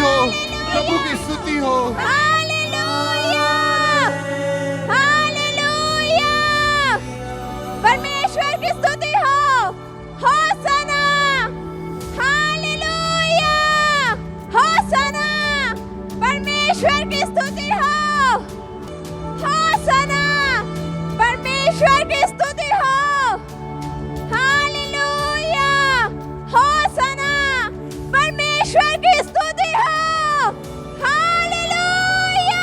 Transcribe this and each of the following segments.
हो, प्रभु की स्तुति हो। हालेलुया, हालेलुया, परमेश्वर की स्तुति हो, होसना, हालेलुया, होसना, परमेश्वर की स्तुति हो, होसना, परमेश्वर की स्तुति हो, हालेलुया, होसना, परमेश्वर की स्तुति हो, हालेलुया।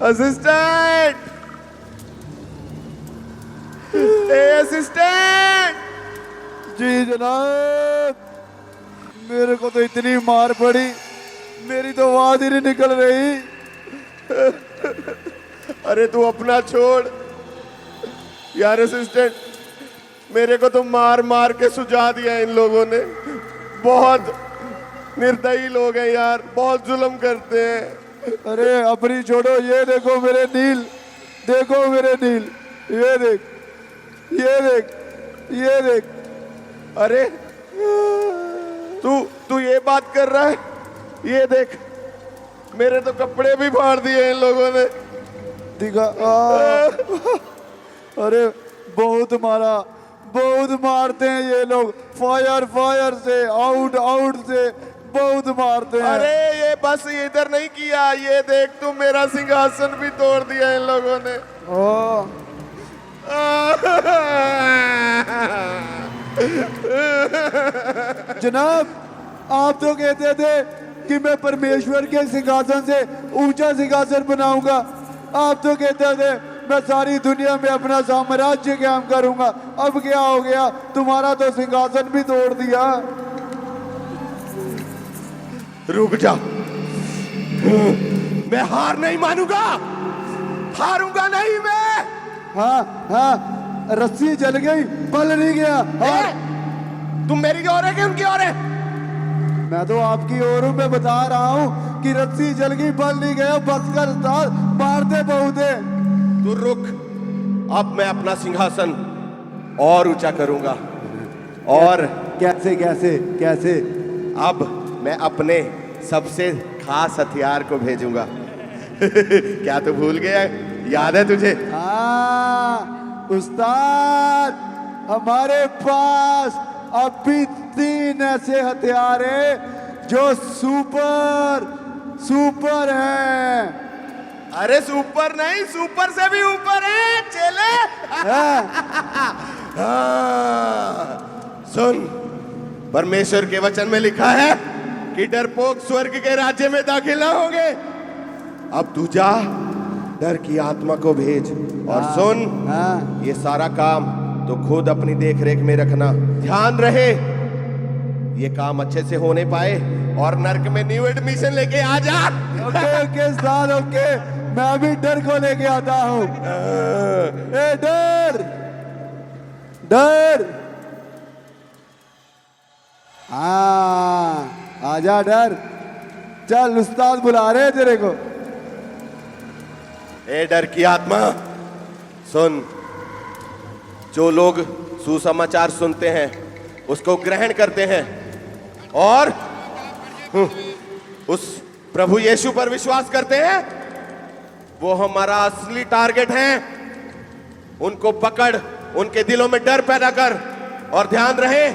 Assistant, assistant. जी जनाब, मेरे को तो इतनी मार पड़ी, मेरी तो आवाज ही नहीं निकल रही। अरे तू अपना छोड़ यार असिस्टेंट, मेरे को तो मार मार के सुझा दिया इन लोगों ने। बहुत निर्दयी लोग हैं यार, बहुत जुल्म करते हैं। अरे अपनी छोड़ो, ये देखो मेरे नील, देखो मेरे नील, ये देख, ये देख, ये देख। अरे तू तू ये बात कर रहा है? ये देख, मेरे तो कपड़े भी फाड़ दिए इन लोगों ने। दिखा। अरे बहुत मारा, बहुत मारते हैं ये लोग, फायर फायर से, आउट आउट से बहुत मारते हैं। अरे ये बस इधर नहीं किया, ये देख तू, मेरा सिंहासन भी तोड़ दिया इन लोगों ने। जनाब, आप तो कहते थे कि मैं परमेश्वर के सिंहासन से ऊंचा सिंहासन बनाऊंगा। आप तो कहते थे मैं सारी दुनिया में अपना साम्राज्य कायम करूंगा। अब क्या हो गया, तुम्हारा तो सिंहासन भी तोड़ दिया। रुक जा, मैं हार नहीं मानूंगा, हारूंगा नहीं मैं। हाँ हाँ, रस्सी जल गई, बल नहीं गया। और तुम मेरी ओर है कि उनकी ओर है? मैं तो आपकी ओर हूं, मैं बता रहा हूं कि रस्सी जल गई, बल नहीं गया। बस कर उस्ताद, मारते बहुत है। तू रुक, अब मैं अपना सिंहासन और ऊंचा करूंगा। और कैसे कैसे कैसे? अब मैं अपने सबसे खास हथियार को भेजूंगा। क्या तू भूल गया? याद है तुझे? हाँ उस्ताद, हमारे पास अब भी 3 ऐसे हथियार हैं जो सुपर सुपर हैं। अरे सुपर नहीं, सुपर से भी ऊपर है चेले। हाँ, सुन, परमेश्वर के वचन में लिखा है कि डरपोक स्वर्ग के राज्य में दाखिल ना होंगे। अब तू जा डर की आत्मा को भेज और सुन, हाँ ये सारा काम तो खुद अपनी देख रेख में रखना। ध्यान रहे ये काम अच्छे से होने पाए और नर्क में न्यू एडमिशन लेके आ जा। ओके ओके उस्ताद ओके, मैं भी डर को लेके आता हूँ। ए डर डर, हाँ आजा डर, चल उस्ताद बुला रहे हैं तेरे को। ए डर की आत्मा सुन, जो लोग सुसमाचार सुनते हैं उसको ग्रहण करते हैं और उस प्रभु यीशु पर विश्वास करते हैं, वो हमारा असली टारगेट है। उनको पकड़, उनके दिलों में डर पैदा कर और ध्यान रहे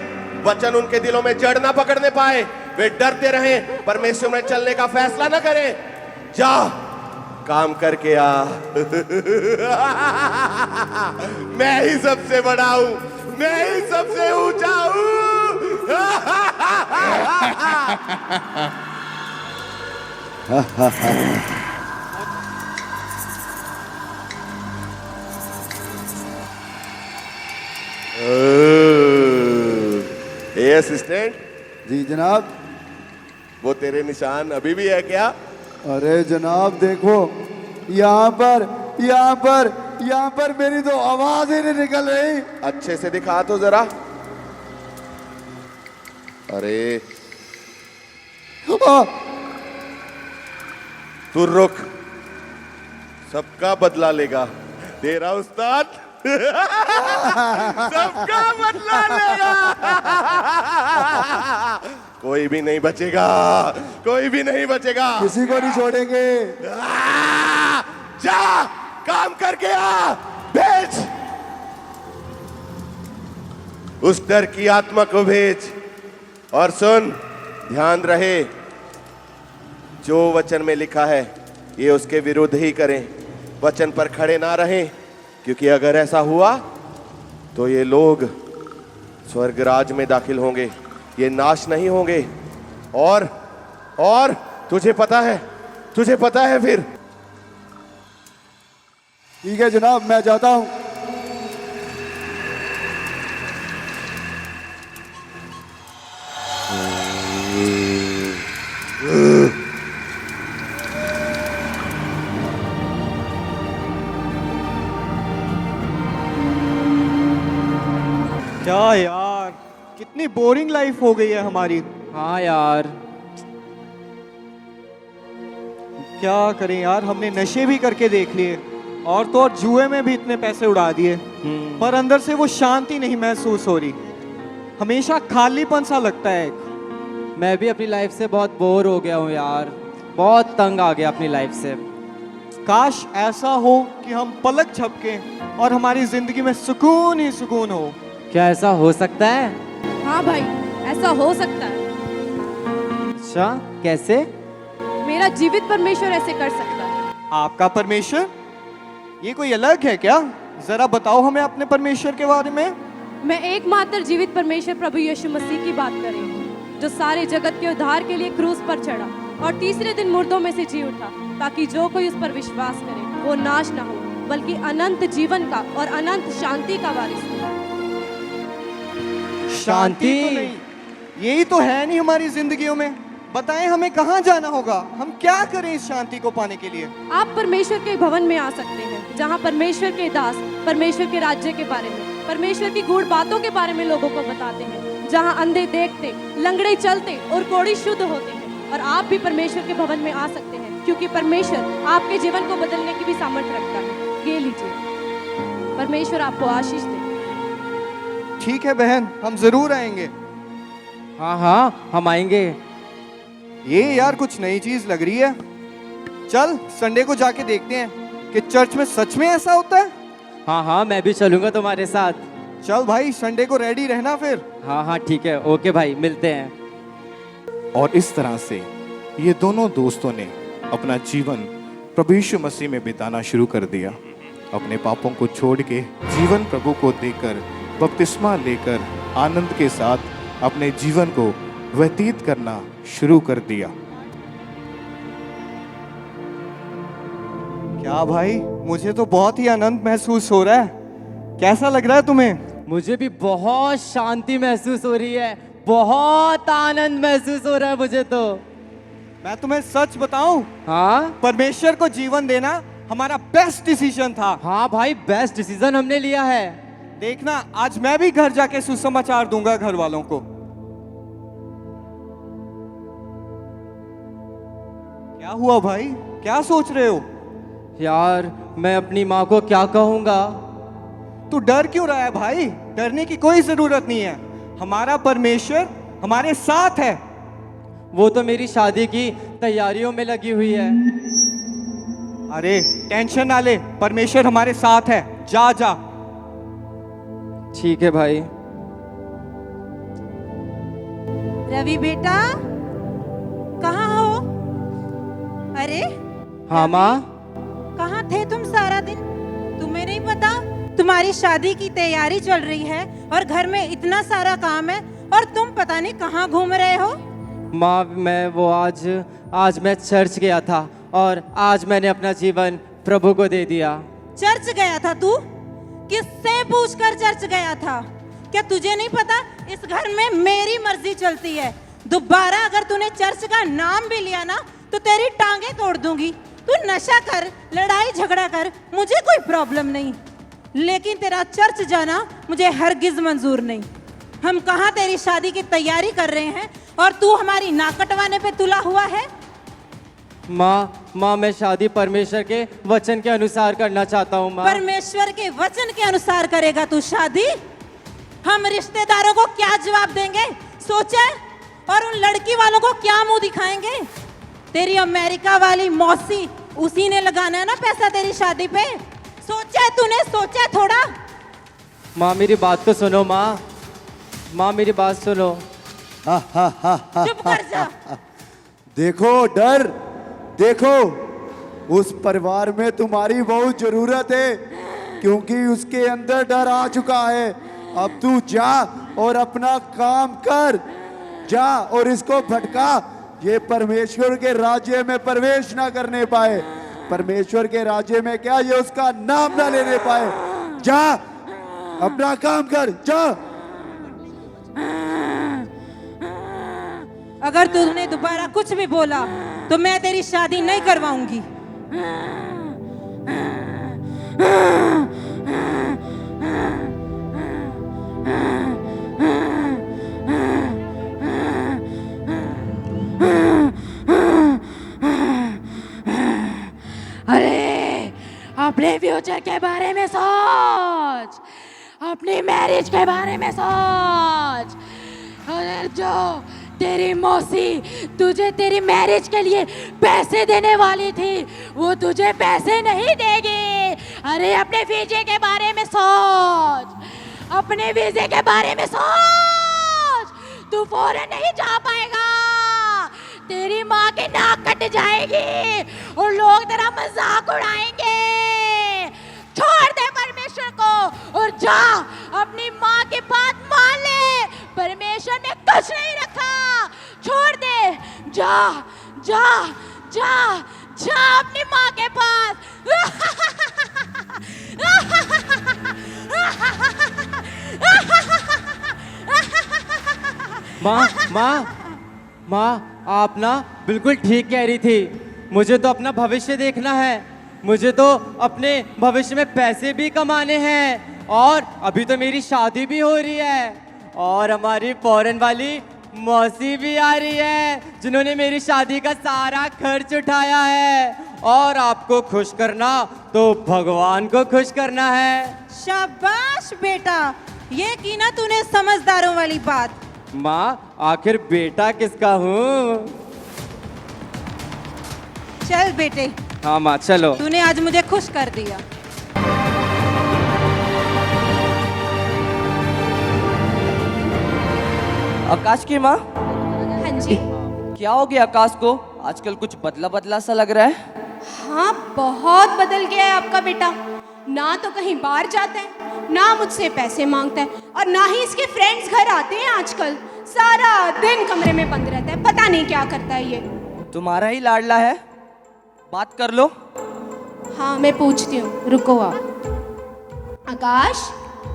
वचन उनके दिलों में जड़ ना पकड़ने पाए, वे डरते रहें, परमेश्वर में चलने का फैसला ना करें। जा काम करके आ। मैं ही सबसे बड़ा हूं, मैं ही सबसे ऊंचा हूं। ए असिस्टेंट, जी जनाब। वो तेरे निशान अभी भी है क्या? अरे जनाब देखो, यहाँ पर मेरी तो आवाज ही नहीं निकल रही। अच्छे से दिखा तो जरा। अरे तू रुक, सबका बदला लेगा तेरा उस्ताद। सबका बदला लेगा। कोई भी नहीं बचेगा, कोई भी नहीं बचेगा। किसी को नहीं छोड़ेंगे। जा काम करके आ, भेज उस डर की आत्मा को भेज। और सुन, ध्यान रहे जो वचन में लिखा है ये उसके विरुद्ध ही करें, वचन पर खड़े ना रहें, क्योंकि अगर ऐसा हुआ तो ये लोग स्वर्गराज में दाखिल होंगे, ये नाश नहीं होंगे। और तुझे पता है फिर। ठीक है जनाब, मैं जाता हूं। क्या यार, कितनी बोरिंग लाइफ हो गई है हमारी। हाँ यार, क्या करें यार, हमने नशे भी करके देख लिए और तो और जुए में भी इतने पैसे उड़ा दिए, पर अंदर से वो शांति नहीं महसूस हो रही। हमेशा खालीपन सा लगता है। मैं भी अपनी लाइफ से बहुत बोर हो गया हूँ यार, बहुत तंग आ गया अपनी लाइफ से। काश ऐसा हो कि हम पलक झपके और हमारी जिंदगी में सुकून ही सुकून हो। क्या ऐसा हो सकता है? हाँ भाई, ऐसा हो सकता है। अच्छा, कैसे? मेरा जीवित परमेश्वर ऐसे कर सकता है। आपका परमेश्वर? ये कोई अलग है क्या? जरा बताओ हमें अपने परमेश्वर के बारे में। मैं एकमात्र जीवित परमेश्वर प्रभु यीशु मसीह की बात कर रही हूँ, जो सारे जगत के उद्धार के लिए क्रूस पर चढ़ा और तीसरे दिन मुर्दों में से जी उठा, ताकि जो कोई उस पर विश्वास करे वो नाश ना हो, बल्कि अनंत जीवन का और अनंत शांति का वारिस हो। शांति तो नहीं, यही तो है नहीं हमारी जिंदगियों में। बताएं हमें कहाँ जाना होगा, हम क्या करें इस शांति को पाने के लिए? आप परमेश्वर के भवन में आ सकते हैं, जहाँ परमेश्वर के दास परमेश्वर के राज्य के बारे में, परमेश्वर की गूढ़ बातों के बारे में लोगों को बताते हैं, जहाँ अंधे देखते, लंगड़े चलते और कोढ़ी शुद्ध होते हैं। और आप भी परमेश्वर के भवन में आ सकते हैं, क्योंकि परमेश्वर आपके जीवन को बदलने की भी सामर्थ्य रखता है। ये लीजिए, परमेश्वर आपको आशीष दे। ठीक है बहन, हम जरूर आएंगे। हाँ हाँ, हम आएंगे। ये यार कुछ नई चीज लग रही है। चल संडे को जाके देखते हैं कि चर्च में सच में ऐसा होता है। हाँ हाँ, मैं भी चलूंगा तुम्हारे साथ। चल भाई, संडे को रेडी रहना फिर। हाँ हाँ ठीक है, ओके भाई, मिलते हैं। और इस तरह से ये दोनों दोस्तों ने अपना जीवन प्रभु यीशु मसीह में बिताना शुरू कर दिया। अपने पापों को छोड़ के जीवन प्रभु को देकर बपतिस्मा लेकर आनंद के साथ अपने जीवन को व्यतीत करना शुरू कर दिया। क्या भाई, मुझे तो बहुत ही आनंद महसूस हो रहा है। कैसा लग रहा है तुम्हें? मुझे भी बहुत शांति महसूस हो रही है, बहुत आनंद महसूस हो रहा है मुझे तो। मैं तुम्हें सच बताऊं, हाँ परमेश्वर को जीवन देना हमारा बेस्ट डिसीजन था। हाँ भाई, बेस्ट डिसीजन हमने लिया है। देखना, आज मैं भी घर जाके सुसमाचार दूंगा घर वालों को। क्या हुआ भाई, क्या सोच रहे हो? यार, मैं अपनी माँ को क्या कहूँगा? तू डर क्यों रहा है भाई? डरने की कोई जरूरत नहीं है। हमारा परमेश्वर हमारे साथ है। वो तो मेरी शादी की तैयारियों में लगी हुई है। अरे टेंशन ना ले, परमेश्वर हमारे साथ है। जा जा। ठीक है भाई। रवि बेटा, कहाँ हो? अरे हाँ माँ। कहाँ थे तुम सारा दिन? तुम्हें नहीं पता तुम्हारी शादी की तैयारी चल रही है और घर में इतना सारा काम है और तुम पता नहीं कहाँ घूम रहे हो? माँ, मैं वो आज मैं चर्च गया था और आज मैंने अपना जीवन प्रभु को दे दिया। चर्च गया था तू? किससे पूछकर चर्च गया था? क्या तुझे नहीं पता इस घर में मेरी मर्जी चलती है? दोबारा अगर तूने चर्च का नाम भी लिया ना तो तेरी टांगे तोड़ दूंगी। तू नशा कर, लड़ाई झगड़ा कर, मुझे कोई प्रॉब्लम नहीं, लेकिन तेरा चर्च जाना मुझे हरगिज मंजूर नहीं। हम कहाँ तेरी शादी की तैयारी कर रहे हैं और तू हमारी नाक कटवाने पे तुला हुआ है? माँ, मैं शादी परमेश्वर के वचन के अनुसार करना चाहता हूँ माँ। परमेश्वर के वचन के अनुसार करेगा तू शादी? हम रिश्तेदारों को क्या जवाब देंगे सोचा? और उन लड़की वालों को क्या मुंह दिखाएंगे? तेरी अमेरिका वाली मौसी, उसी ने लगाना है ना पैसा तेरी शादी पे। सोचा तूने? सोचा थोड़ा? माँ मेरी बात तो सुनो माँ। माँ मेरी बात सुनो। चुप कर जा। देखो डर, देखो उस परिवार में तुम्हारी बहुत जरूरत है, क्योंकि उसके अंदर डर आ चुका है। अब तू जा और अपना काम कर, जा और इसको भटका, ये परमेश्वर के राज्य में प्रवेश ना करने पाए। परमेश्वर के राज्य में क्या, ये उसका नाम ना लेने पाए। जा अपना काम कर, जा। अगर तूने दोबारा कुछ भी बोला तो मैं तेरी शादी नहीं करवाऊंगी। अरे अपने फ्यूचर के बारे में सोच, अपनी मैरिज के बारे में सोच। अरे जो तेरी मौसी तुझे तेरी मैरिज के लिए पैसे देने वाली थी, वो तुझे पैसे नहीं देगी। अरे अपने वीजे के बारे में सोच, अपने वीजे के बारे में सोच। तू फौरन नहीं जा पाएगा, तेरी माँ की नाक कट जाएगी और लोग तेरा मजाक उड़ाएंगे। छोड़ दे परमेश्वर को और जा अपनी माँ की बात मान ले। परमेश्वर ने कुछ नहीं रखा, छोड़ दे। जा जा जा जा अपनी माँ के पास। माँ, आप ना बिल्कुल ठीक कह रही थी। मुझे तो अपना भविष्य देखना है, मुझे तो अपने भविष्य में पैसे भी कमाने हैं और अभी तो मेरी शादी भी हो रही है और हमारी फॉरेन वाली मौसी भी आ रही है जिन्होंने मेरी शादी का सारा खर्च उठाया है। और आपको खुश करना तो भगवान को खुश करना है। शाबाश बेटा, ये की ना तूने समझदारों वाली बात। माँ, आखिर बेटा किसका हूँ? चल बेटे। हाँ माँ, चलो। तूने आज मुझे खुश कर दिया। आकाश की माँ, हाँ जी। क्या हो गया आकाश को? आजकल कुछ बदला बदला सा लग रहा है। हाँ, बहुत बदल गया है आपका बेटा। ना तो कहीं बाहर जाता है, ना मुझसे पैसे मांगता है और ना ही इसके फ्रेंड्स घर आते हैं आजकल। सारा दिन कमरे में बंद रहता है, पता नहीं क्या करता है ये। तुम्हारा ही लाडला है, बात कर लो। हाँ मैं पूछती हूँ, रुको आप। आकाश,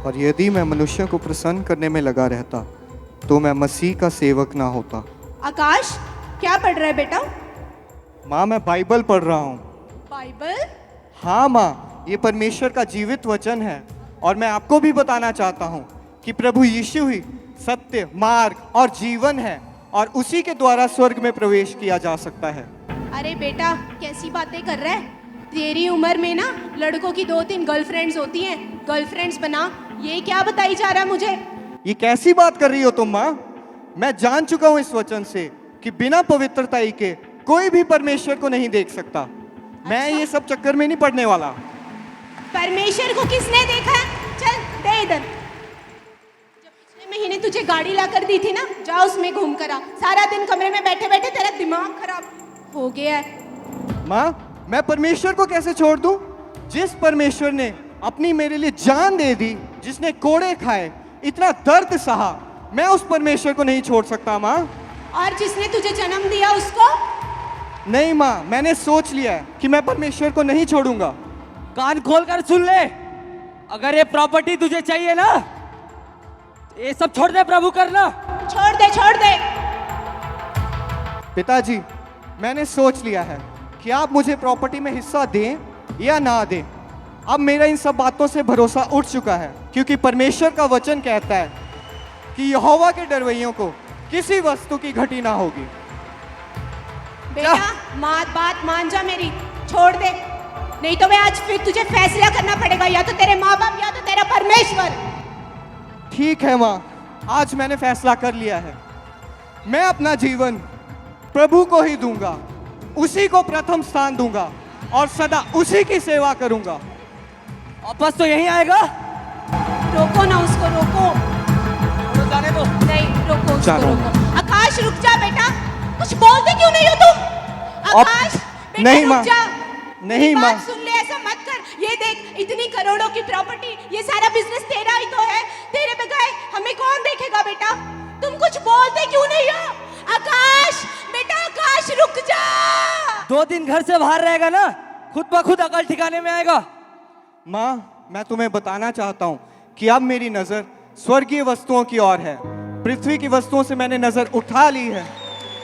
और यदि मैं मनुष्य को प्रसन्न करने में लगा रहता तो मैं मसीह का सेवक ना होता। आकाश क्या पढ़ रहा है बेटा? माँ मैं बाइबल पढ़ रहा हूँ। बाइबल? हाँ माँ, ये परमेश्वर का जीवित वचन है और मैं आपको भी बताना चाहता हूँ कि प्रभु यीशु ही सत्य, मार्ग और जीवन है और उसी के द्वारा स्वर्ग में प्रवेश किया जा सकता है। अरे बेटा कैसी बातें कर रहा है? तेरी उम्र में ना लड़कों की 2-3 गर्लफ्रेंड्स होती हैं, गर्लफ्रेंड्स बना। ये क्या बताई जा रहा है मुझे? ये कैसी बात कर रही हो तुम माँ? मैं जान चुका हूँ इस वचन से कि बिना पवित्रता के कोई भी परमेश्वर को नहीं देख सकता। मैं ये सब चक्कर में नहीं पड़ने वाला। परमेश्वर को किसने देखा है? चल दे इधर। जब पिछले महीने तुझे गाड़ी ला कर दी थी ना, जा उसमें घूम कर आ। सारा दिन कमरे में बैठे बैठे तेरा दिमाग खराब हो गया है। माँ मैं परमेश्वर को कैसे छोड़ दूं? जिस परमेश्वर ने अपनी मेरे लिए जान दे दी, जिसने कोड़े खाए, इतना दर्द सहा, मैं उस परमेश्वर को नहीं छोड़ सकता माँ। और जिसने तुझे जन्म दिया उसको? नहीं माँ, मैंने सोच लिया है कि मैं परमेश्वर को नहीं छोड़ूंगा। कान खोल कर सुन ले, अगर ये प्रॉपर्टी तुझे चाहिए ना, ये सब छोड़ दे, प्रभु करना। छोड़ दे, छोड़ दे। पिताजी मैंने सोच लिया है कि आप मुझे प्रॉपर्टी में हिस्सा दें या ना दें। अब मेरा इन सब बातों से भरोसा उठ चुका है, क्योंकि परमेश्वर का वचन कहता है कि यहोवा के डरवैयों को किसी वस्तु की घटी ना होगी। बेटा बात मान जा मेरी, छोड़ दे, नहीं तो मैं आज फिर तुझे फैसला करना पड़ेगा, या तो तेरे माँ बाप या तो तेरा परमेश्वर। ठीक है माँ, आज मैंने फैसला कर लिया है। मैं अपना जीवन प्रभु को ही दूंगा, उसी को प्रथम स्थान दूंगा और सदा उसी की सेवा करूंगा। वापस तो यही आएगा। रोको ना उसको, रोको। जाने दो। नहीं रोको उसको, चलो। रोको। आकाश रुक जा बेटा, कुछ बोलते क्यों नहीं हो तुम? आकाश बेटा नहीं रुक माँ, जा। नहीं मेरी माँ। बात सुन ले, ऐसा मत कर। ये देख इतनी करोड़ों की प्रॉपर्टी, ये सारा बिजनेस तेरा ही तो है। तेरे बगैर हमें कौन देखेगा बेटा? तुम कुछ बोलते क्यों नहीं हो? आकाश बेटा, आकाश रुक जा। 2 दिन घर से बाहर रहेगा ना, खुद ब खुद अकल ठिकाने में आएगा। माँ मैं तुम्हें बताना चाहता हूँ कि अब मेरी नजर स्वर्गीय वस्तुओं की ओर है। पृथ्वी की वस्तुओं से मैंने नजर उठा ली है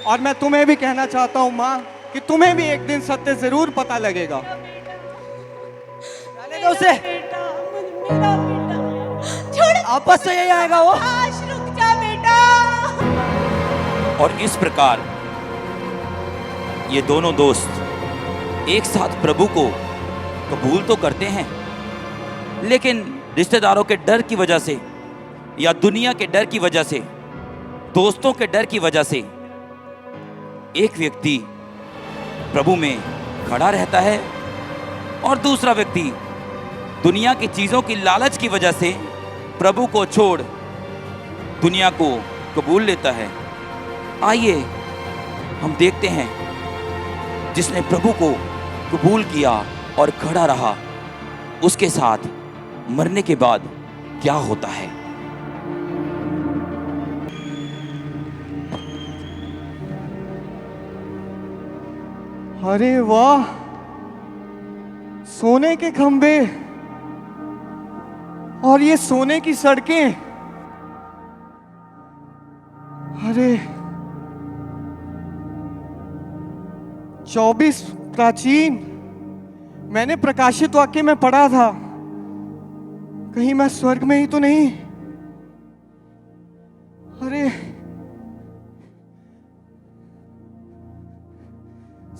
और मैं तुम्हें भी कहना चाहता हूँ माँ कि तुम्हें भी एक दिन सत्य जरूर पता लगेगा। जाने दो उसे। मेरा बेटा छोड़। वापस तो यही आएगा वो। आकाश रुक जा बेटा। और इस प्रकार ये दोनों दोस्त एक साथ प्रभु को कबूल तो करते हैं, लेकिन रिश्तेदारों के डर की वजह से या दुनिया के डर की वजह से, दोस्तों के डर की वजह से एक व्यक्ति प्रभु में खड़ा रहता है और दूसरा व्यक्ति दुनिया की चीजों की लालच की वजह से प्रभु को छोड़ दुनिया को कबूल लेता है। आइए हम देखते हैं जिसने प्रभु को कबूल किया और खड़ा रहा, उसके साथ मरने के बाद क्या होता है। अरे वाह, सोने के खंबे और ये सोने की सड़कें। अरे 24 प्राचीन, मैंने प्रकाशित वाक्य में पढ़ा था, कहीं मैं स्वर्ग में ही तो नहीं? अरे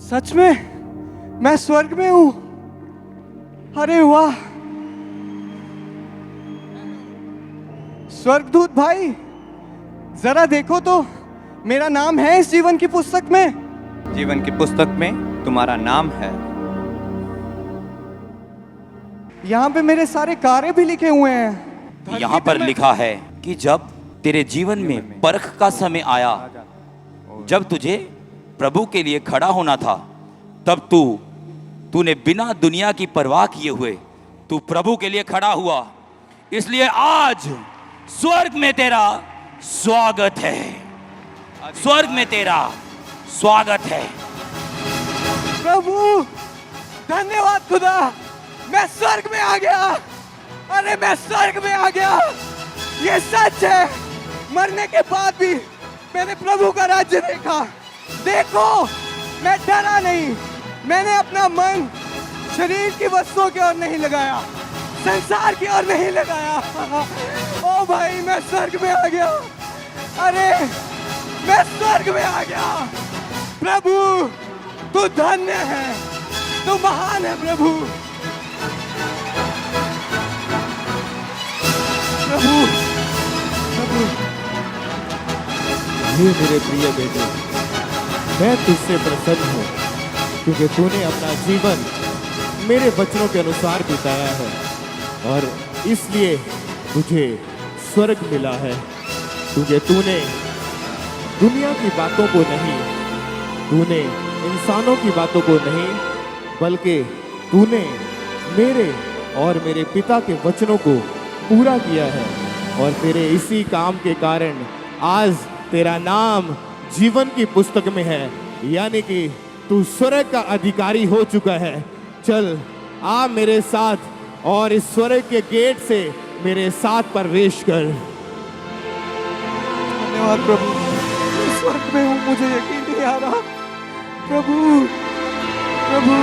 सच में मैं स्वर्ग में हूं। अरे वाह, स्वर्गदूत भाई जरा देखो तो, मेरा नाम है इस जीवन की पुस्तक में। जीवन की पुस्तक में तुम्हारा नाम है। यहाँ पे मेरे सारे कार्य भी लिखे हुए हैं। यहाँ पर लिखा है कि जब तेरे जीवन में परख का समय आया, जब तुझे प्रभु के लिए खड़ा होना था, तब तूने बिना दुनिया की परवाह किए हुए तू प्रभु के लिए खड़ा हुआ। इसलिए आज स्वर्ग में तेरा स्वागत है, स्वर्ग में तेरा स्वागत है। प्रभु धन्यवाद खुदा, मैं स्वर्ग में आ गया। अरे मैं स्वर्ग में आ गया, ये सच है। मरने के बाद भी मैंने प्रभु का राज्य देखा। देखो, मैं डरा नहीं। मैंने अपना मन शरीर की वस्तुओं की ओर नहीं लगाया, संसार की ओर नहीं लगाया। ओ भाई, मैं स्वर्ग में आ गया। अरे मैं स्वर्ग में आ गया। प्रभु तू धन्य है, तू महान है प्रभु। प्रभु प्रभु, ये मेरे प्रिय बेटे, मैं तुझसे प्रसन्न हूँ क्योंकि तूने अपना जीवन मेरे वचनों के अनुसार बिताया है और इसलिए तुझे स्वर्ग मिला है। क्योंकि तूने दुनिया की बातों को नहीं, तूने इंसानों की बातों को नहीं, बल्कि तूने मेरे और मेरे पिता के वचनों को पूरा किया है। और तेरे इसी काम के कारण आज तेरा नाम जीवन की पुस्तक में है, यानी कि तू स्वर्ग का अधिकारी हो चुका है। चल आ मेरे साथ और इस स्वर्ग के गेट से मेरे साथ प्रवेश कर। धन्यवाद प्रभु, मैं स्वर्ग में हूँ, मुझे यकीन नहीं आ रहा। प्रभु प्रभु,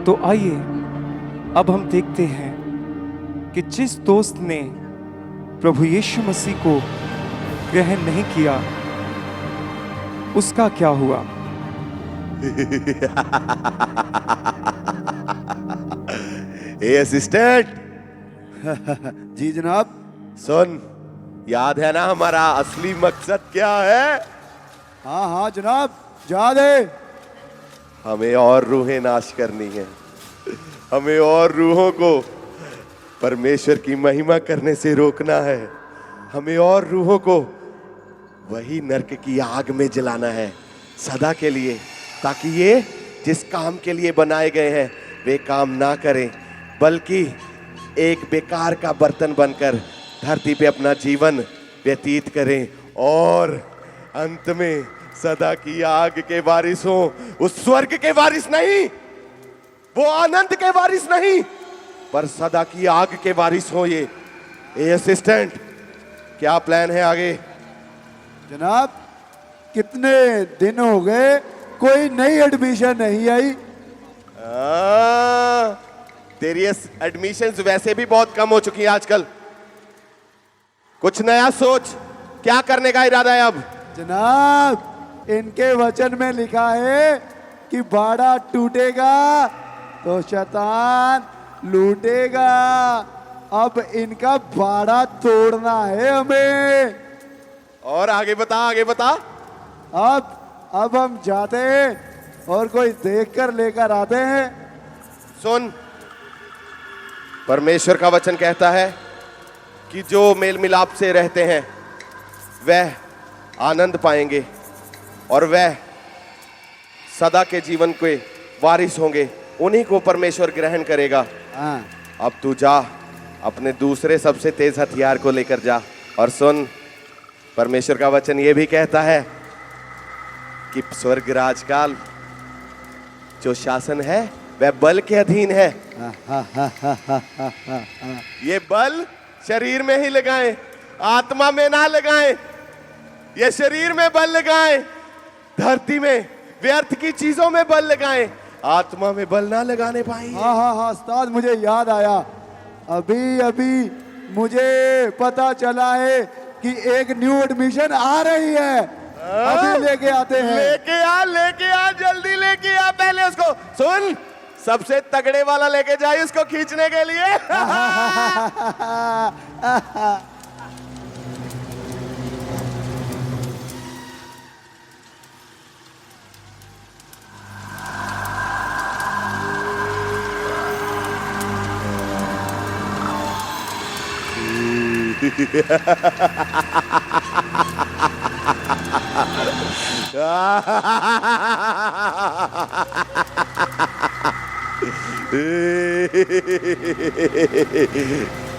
तो आइए अब हम देखते हैं कि जिस दोस्त ने प्रभु यीशु मसीह को ग्रहण नहीं किया उसका क्या हुआ। ए असिस्टेंट, जी जनाब। सुन, याद है ना हमारा असली मकसद क्या है? हाँ हाँ जनाब, याद है। हमें और रूहें नाश करनी है। हमें और रूहों को परमेश्वर की महिमा करने से रोकना है। हमें और रूहों को वही नरक की आग में जलाना है सदा के लिए, ताकि ये जिस काम के लिए बनाए गए हैं वे काम ना करें, बल्कि एक बेकार का बर्तन बनकर धरती पे अपना जीवन व्यतीत करें और अंत में सदा की आग के वारिस हो। उस स्वर्ग के वारिस नहीं, वो आनंद के वारिस नहीं, पर सदा की आग के वारिस हो ये। ए असिस्टेंट, क्या प्लान है आगे? जनाब, कितने दिन हो गए कोई नई एडमिशन नहीं आई। तेरी एडमिशंस वैसे भी बहुत कम हो चुकी हैं आजकल। कुछ नया सोच, क्या करने का इरादा है अब? जनाब, इनके वचन में लिखा है कि बाड़ा टूटेगा तो शैतान लूटेगा। अब इनका बाड़ा तोड़ना है हमें। और आगे बता, आगे बता। अब हम जाते हैं और कोई देखकर लेकर आते हैं। सुन, परमेश्वर का वचन कहता है कि जो मेल मिलाप से रहते हैं वह आनंद पाएंगे और वह सदा के जीवन के वारिस होंगे। उन्हीं को परमेश्वर ग्रहण करेगा। हाँ। अब तू जा, अपने दूसरे सबसे तेज हथियार को लेकर जा। और सुन, परमेश्वर का वचन ये भी कहता है कि स्वर्ग राजकाल जो शासन है वह बल के अधीन है। ये बल शरीर में ही लगाएं, आत्मा में ना लगाएं। ये शरीर में बल लगाएं, धरती में व्यर्थ की चीजों में बल लगाएं, आत्मा में बल ना लगाने पाएंगे। हाँ हाँ हाँ उस्ताद, मुझे याद आया। अभी मुझे पता चला है कि एक न्यू एडमिशन आ रही है। अभी लेके आते हैं। लेके आ, जल्दी लेके आ। पहले उसको सुन, सबसे तगड़े वाला लेके जाइए उसको खींचने के लिए।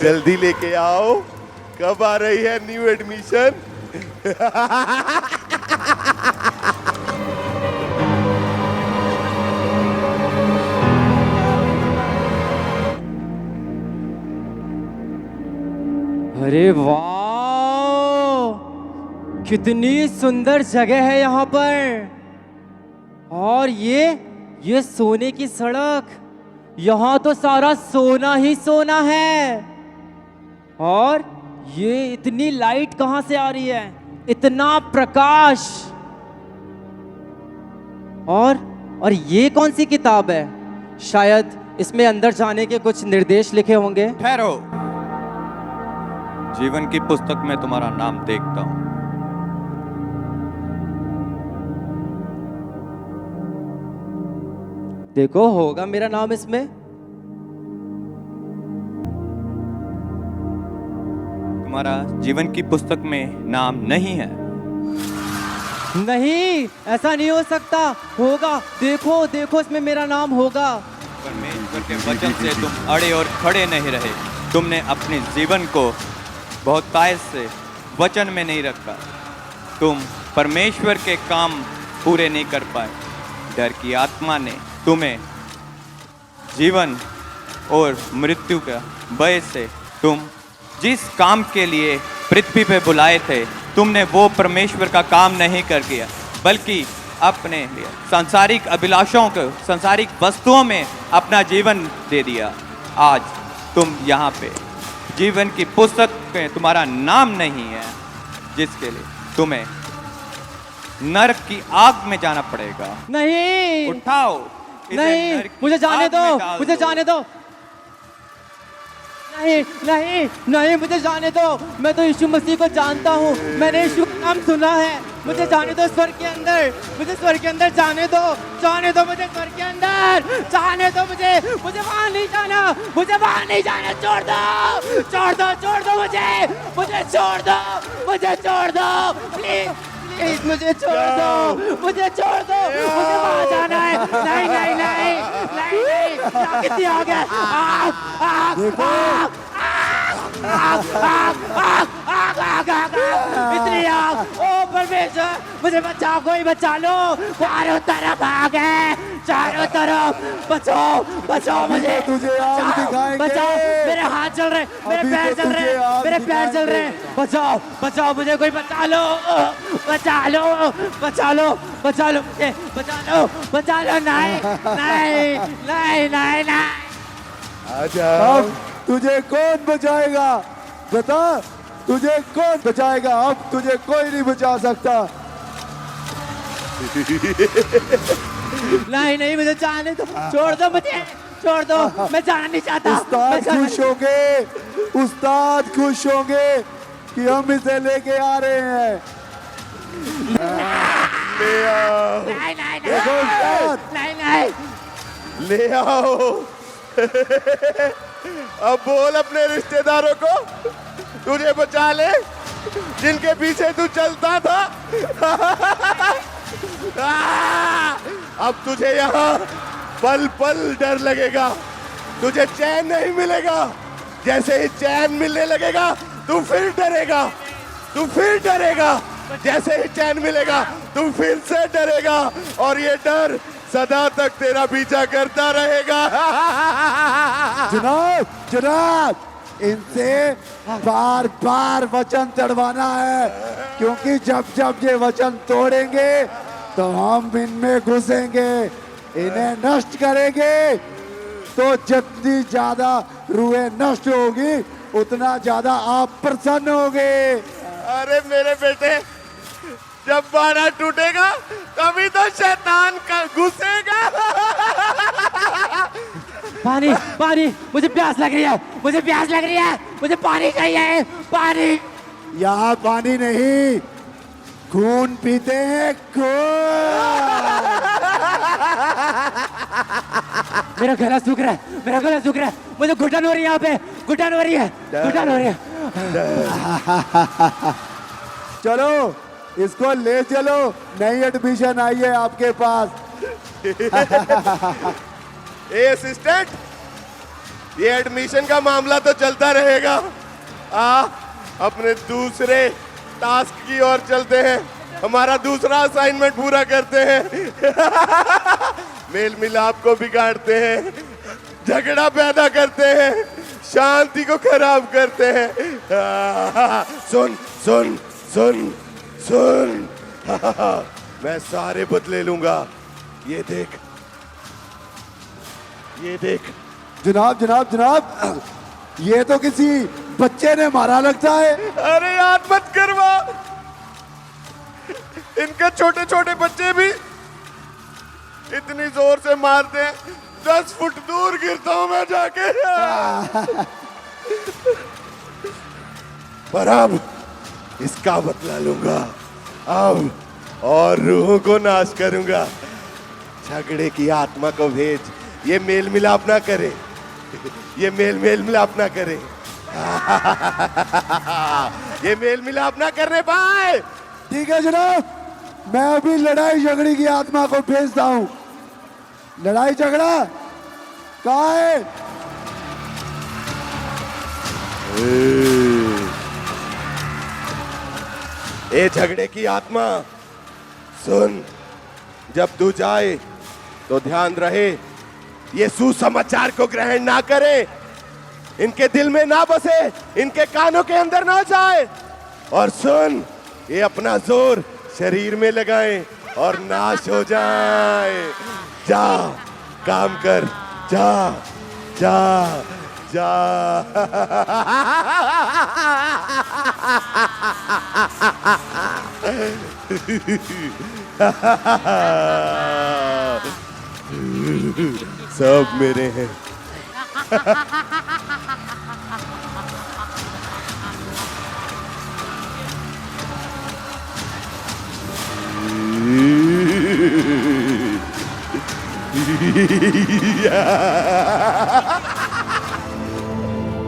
जल्दी लेके आओ, कब आ रही है न्यू एडमिशन? अरे वाह, कितनी सुंदर जगह है यहाँ पर। और ये सोने की सड़क, यहाँ तो सारा सोना ही सोना है। और ये इतनी लाइट कहाँ से आ रही है, इतना प्रकाश। और ये कौन सी किताब है? शायद इसमें अंदर जाने के कुछ निर्देश लिखे होंगे। ठहरो, जीवन की पुस्तक में तुम्हारा नाम देखता हूं। देखो, होगा मेरा नाम इसमें। तुम्हारा जीवन की पुस्तक में नाम नहीं है। नहीं, ऐसा नहीं हो सकता। होगा, देखो देखो, इसमें मेरा नाम होगा। परमेश्वर के वचन से तुम अड़े और खड़े नहीं रहे। तुमने अपने जीवन को बहुत कायद से वचन में नहीं रखा। तुम परमेश्वर के काम पूरे नहीं कर पाए। डर की आत्मा ने तुम्हें जीवन और मृत्यु का भय से तुम जिस काम के लिए पृथ्वी पे बुलाए थे, तुमने वो परमेश्वर का काम नहीं कर किया, बल्कि अपने सांसारिक अभिलाषों को, सांसारिक वस्तुओं में अपना जीवन दे दिया। आज तुम यहाँ पे जीवन की पुस्तक में तुम्हारा नाम नहीं है, जिसके लिए तुम्हें नरक की आग में जाना पड़ेगा। नहीं, उठाओ इसे नहीं, नरक की मुझे जाने आग दो, में डाल मुझे दो। जाने दो। नहीं नहीं नहीं, मुझे जाने दो। मैं तो यीशु मसीह को जानता हूँ। मैंने यीशु का नाम सुना है। मुझे जाने दो स्वर्ग के अंदर। मुझे स्वर्ग के अंदर जाने दो। जाने दो मुझे स्वर्ग के अंदर। जाने दो मुझे वहां नहीं जाना। मुझे वहां नहीं जाना। छोड़ दो, छोड़ दो, छोड़ दो मुझे। मुझे छोड़ दो, मुझे छोड़ दो, प्लीज प्लीज, मुझे छोड़ दो, मुझे छोड़ दो। मुझे वहां जाना है। नहीं नहीं नहीं नहीं नहीं, कितनी आग है। आग आग देखो, आग आग आग आग आग आग, इतनी आग। ओ परमेश्वर, मुझे बचाओ, कोई बचा लो। चारों तरफ आग है, चारों तरफ। बचाओ, बचाओ मुझे। तुझे आग बचाओ, दिखाएंगे। बचाओ, मेरे हाथ जल रहे, मेरे अभी पैर तो जल रहे, तुझे आग मेरे पैर जल रहे। दिखाएंगे। बचाओ, बचाओ मुझे, कोई बचा लो, बचा लो, बचा लो, बचा लो मुझे, बचा लो, बचा लो। नहीं नहीं नहीं नहीं नहीं। आजा। अब तुझे कौन बचाएगा? बता, तुझे कौन बचाएगा? अब तुझे कोई नहीं बचा सकता। नहीं नहीं, मुझे जाने दो, छोड़ दो मुझे, छोड़ दो। मैं जाना नहीं चाहता। मैं उस्ताद जाना खुश होंगे, उस्ताद खुश होंगे कि हम इसे लेके आ रहे हैं। ले आओ, नहीं नहीं देखो उस्ताद, नहीं नहीं। ले आओ। अब बोल अपने रिश्तेदारों को तुझे बचा ले, जिनके पीछे तू चलता था। अब तुझे यहाँ पल पल डर लगेगा, तुझे चैन नहीं मिलेगा। जैसे ही चैन मिलने लगेगा, तू फिर डरेगा, तू फिर डरेगा। जैसे ही चैन मिलेगा, तू फिर से डरेगा, और ये डर सदा तक तेरा पीछा करता रहेगा। जनाब, जनाब, इनसे बार बार वचन चढ़वाना है, क्योंकि जब जब ये वचन तोड़ेंगे तो हम इनमें घुसेंगे, इन्हें नष्ट करेंगे। तो जितनी ज्यादा रूहें नष्ट होगी, उतना ज्यादा आप प्रसन्न होंगे। अरे मेरे बेटे, जब बाड़ा टूटेगा तभी तो शैतान का घुसेगा। पानी पानी, मुझे प्यास लग रही है, मुझे प्यास लग रही है, मुझे पानी चाहिए, पानी। यहाँ पानी नहीं, खून पीते हैं, खून। मेरा गला सूख रहा है, मेरा गला सूख रहा है, मुझे घुटन हो रही है, यहाँ पे घुटन हो रही है, घुटन हो रही है। चलो, इसको ले चलो, नई एडमिशन आई है आपके पास। ए असिस्टेंट, ये एडमिशन का मामला तो चलता रहेगा। अपने दूसरे टास्क की ओर चलते हैं, हमारा दूसरा असाइनमेंट पूरा करते हैं। मेल मिलाप को बिगाड़ते हैं, झगड़ा पैदा करते हैं, शांति को खराब करते हैं। सुन सुन सुन सुन, मैं सारे बदले लूंगा। ये देख, ये देख। जनाब जनाब जनाब, ये तो किसी बच्चे ने मारा लगता है। अरे याद मत करवा, इनके छोटे छोटे बच्चे भी इतनी जोर से मारते हैं, 10 फुट दूर गिरता हूं मैं जाके। पर अब इसका बदला लूंगा अब, और रूहों को नाश करूंगा। झगड़े की आत्मा को भेज, ये मेल मिलाप ना करे, ये मेल मिलाप ना करे। ये मेल मिलाप ना करने पाए। ठीक है जनाब, मैं अभी लड़ाई झगड़ी की आत्मा को भेजता हूँ। लड़ाई झगड़ा कहाँ है? ए झगड़े की आत्मा सुन, जब तू जाए तो ध्यान रहे, ये सुसमाचार को ग्रहण ना करे, इनके दिल में ना बसे, इनके कानों के अंदर ना जाए। और सुन, ये अपना जोर शरीर में लगाएं और नाश हो जाए। जा काम कर, जा जा जा। सब मेरे हैं।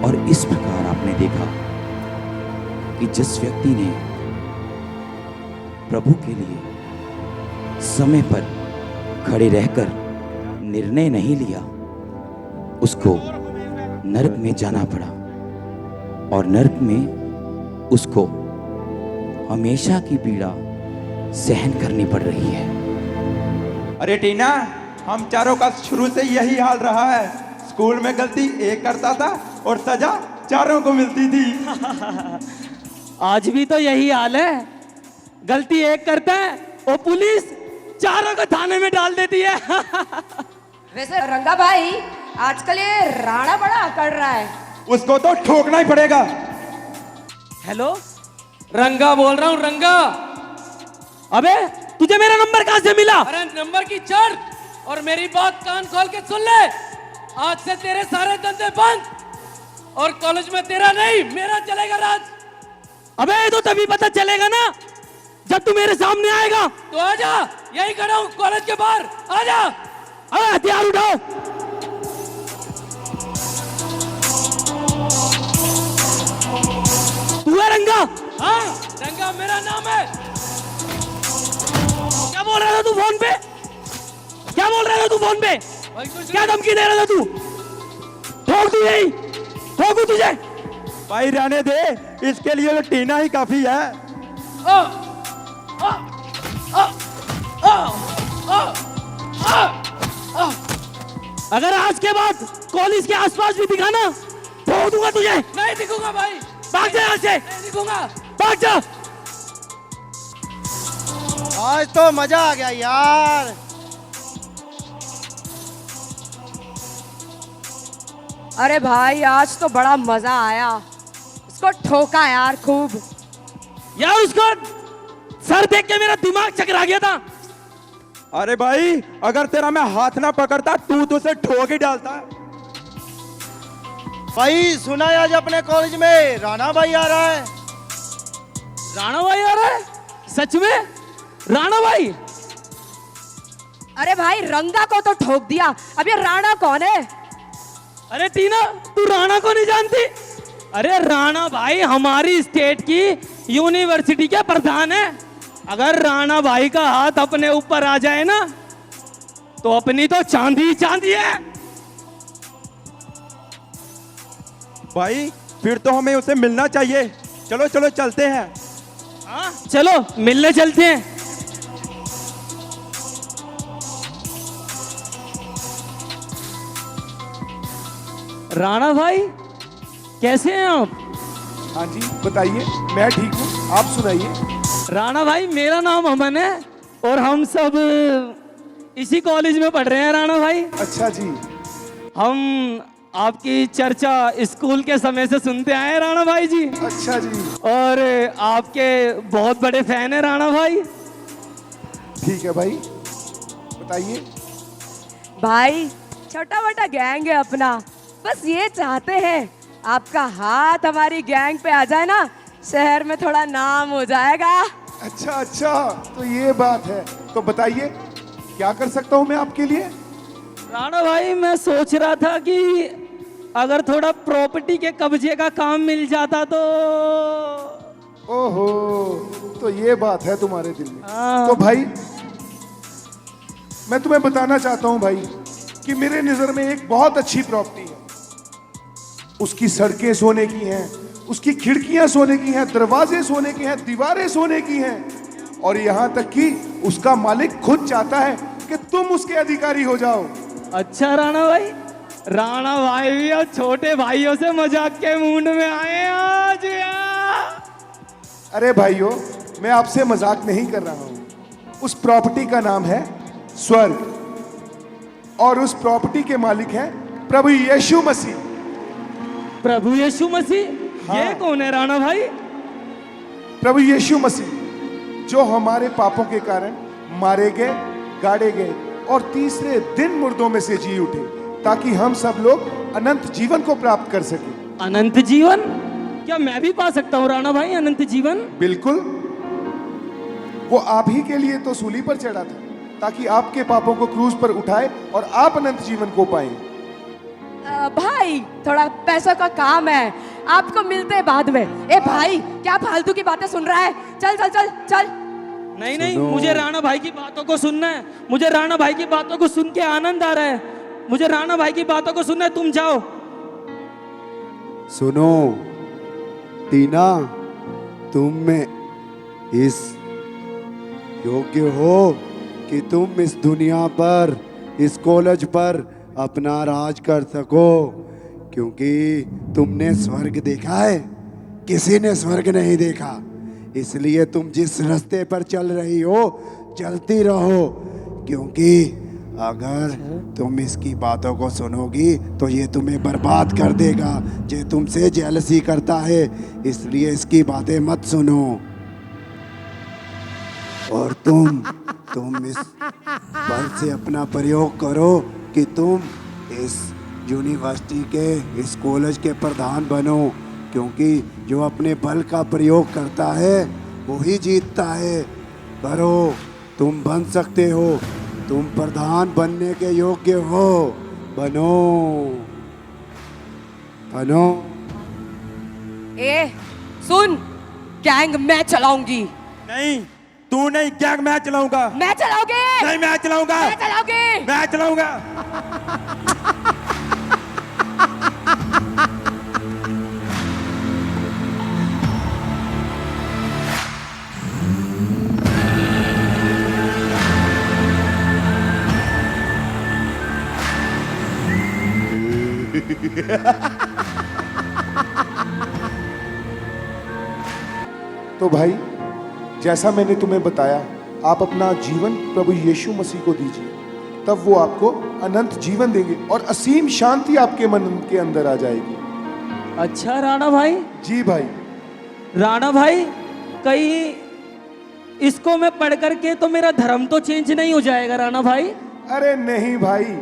और इस प्रकार आपने देखा कि जिस व्यक्ति ने प्रभु के लिए समय पर खड़े रहकर निर्णय नहीं लिया, उसको नरक में जाना पड़ा, और नरक में उसको हमेशा की पीड़ा सहन करनी पड़ रही है। अरे टीना, हम चारों का शुरू से यही हाल रहा है। स्कूल में गलती एक करता था और सजा चारों को मिलती थी। आज भी तो यही हाल है, गलती एक करता है और पुलिस चारों को थाने में डाल देती है। वैसे रंगा भाई, आजकल ये राणा बड़ा अकड़ रहा है। उसको तो ठोकना ही पड़ेगा। हेलो, रंगा बोल रहा हूँ, रंगा। अबे तुझे मेरा नंबर कहाँ से मिला? अरे नंबर की चढ़, और मेरी बात कान खोल के सुन ले। आज से तेरे सारे धंधे बंद, और कॉलेज में तेरा नहीं मेरा चलेगा राज। अबे तो तभी पता चलेगा ना जब तू मेरे सामने आएगा। तो आजा, यही खड़ा हूँ कॉलेज के बाहर, आजा। अबे हथियार उठाओ। तू है रंगा? हाँ, रंगा मेरा नाम है। क्या बोल रहा था तू फोन पे? क्या बोल रहा था तू फोन पे? क्या धमकी दे रहा था तू? ठोक तू यही, ठोकू तुझे? भाई रहने दे, इसके लिए तो टीना ही काफी है। अगर आज के बाद कॉलेज के आसपास भी दिखा ना, ठोक दूंगा तुझे। नहीं दिखूंगा भाई, भाग जा यहाँ से। नहीं दिखूंगा, भाग जा। आज तो मजा आ गया यार। अरे भाई, आज तो बड़ा मजा आया, उसको ठोका यार खूब। यार उसको सर देख के मेरा दिमाग चकरा गया था। अरे भाई, अगर तेरा मैं हाथ ना पकड़ता तू तो उसे ठोक ही डालता। भाई सुना है आज अपने कॉलेज में राणा भाई आ रहा है। राणा भाई आ रहा है? सच में? राणा भाई? अरे भाई, रंगा को तो ठोक दिया, अब ये राणा कौन है? अरे टीना, तू राणा को नहीं जानती? अरे राणा भाई हमारी स्टेट की यूनिवर्सिटी के प्रधान है। अगर राणा भाई का हाथ अपने ऊपर आ जाए ना, तो अपनी तो चांदी ही चांदी है। भाई फिर तो हमें उसे मिलना चाहिए। चलो चलो चलते हैं। हाँ चलो मिलने चलते हैं। राणा भाई कैसे हैं आप? हाँ जी बताइए, मैं ठीक हूँ, आप सुनाइए। राणा भाई मेरा नाम अमन है और हम सब इसी कॉलेज में पढ़ रहे हैं राणा भाई। अच्छा जी। हम आपकी चर्चा स्कूल के समय से सुनते आए हैं राणा भाई जी। अच्छा जी। और आपके बहुत बड़े फैन हैं राणा भाई। ठीक है भाई, बताइए। भाई छोटा मोटा गैंग है अपना, बस ये चाहते हैं आपका हाथ हमारी गैंग पे आ जाए ना, शहर में थोड़ा नाम हो जाएगा। अच्छा अच्छा, तो ये बात है, तो बताइए क्या कर सकता हूँ मैं आपके लिए? राणा भाई मैं सोच रहा था कि अगर थोड़ा प्रॉपर्टी के कब्जे का काम मिल जाता तो। ओहो, तो ये बात है तुम्हारे दिल में। हाँ। तो भाई मैं तुम्हें बताना चाहता हूँ भाई कि मेरे नजर में एक बहुत अच्छी प्रॉपर्टी है। उसकी सड़कें सोने की हैं, उसकी खिड़कियां सोने की हैं, दरवाजे सोने के हैं, दीवारें सोने की हैं, और यहाँ तक कि उसका मालिक खुद चाहता है कि तुम उसके अधिकारी हो जाओ। अच्छा राणा भाई भी अब छोटे भाइयों से मजाक के मूड में आए आज यार। अरे भाइयों, मैं आपसे मजाक नहीं कर रहा हूँ। उस प्रॉपर्टी का नाम है स्वर्ग, और उस प्रॉपर्टी के मालिक हैं प्रभु यीशु मसीह। प्रभु यीशु मसीह? हाँ। ये कौन है राणा भाई? प्रभु यीशु मसीह, जो हमारे पापों के कारण मारे गए, गाड़े गए और तीसरे दिन मुर्दों में से जी उठे, ताकि हम सब लोग अनंत जीवन को प्राप्त कर सके। अनंत जीवन? क्या मैं भी पा सकता हूँ राणा भाई अनंत जीवन? बिल्कुल। वो आप ही के लिए तो सूली पर चढ़ा था, ताकि आपके पापों को क्रूज पर उठाए और आप अनंत जीवन को पाएं। भाई थोड़ा पैसों का काम है, आपको मिलते हैं बाद में। ए भाई क्या फालतू की बातें सुन रहा है? चल चल चल चल। नहीं, मुझे राणा भाई की बातों को सुनना है। मुझे राणा भाई की बातों को सुन के आनंद आ रहा है। मुझे राणा भाई की बातों को सुनना है, तुम जाओ। सुनो टीना, तुम में इस योग्य हो कि तुम इस दुनिया पर, इस कॉलेज पर अपना राज कर सको, क्योंकि तुमने स्वर्ग देखा है, किसी ने स्वर्ग नहीं देखा। इसलिए तुम जिस रास्ते पर चल रही हो चलती रहो, क्योंकि अगर तुम इसकी बातों को सुनोगी तो ये तुम्हें बर्बाद कर देगा। जो तुमसे जेलसी करता है, इसलिए इसकी बातें मत सुनो। और तुम इस बल से अपना प्रयोग करो कि तुम इस यूनिवर्सिटी के, इस कॉलेज के प्रधान बनो, क्योंकि जो अपने बल का प्रयोग करता है वो ही जीतता है। करो, तुम बन सकते हो, तुम प्रधान बनने के योग्य हो। बनो बनो। ए सुन, गैंग मैं चलाऊंगी। नहीं, तू नहीं, गैंग मैं चलाऊंगा। मैं चलाऊंगी। नहीं, मैं चलाऊंगा। मैं चलाऊंगी। मैं चलाऊंगा। तो भाई, जैसा मैंने तुम्हें बताया, आप अपना जीवन प्रभु यीशु मसीह को दीजिए, तब वो आपको अनंत जीवन देंगे और असीम शांति आपके मन के अंदर आ जाएगी। अच्छा राणा भाई। जी भाई। राणा भाई, कहीं इसको मैं पढ़ करके तो मेरा धर्म तो चेंज नहीं हो जाएगा राणा भाई? अरे नहीं भाई,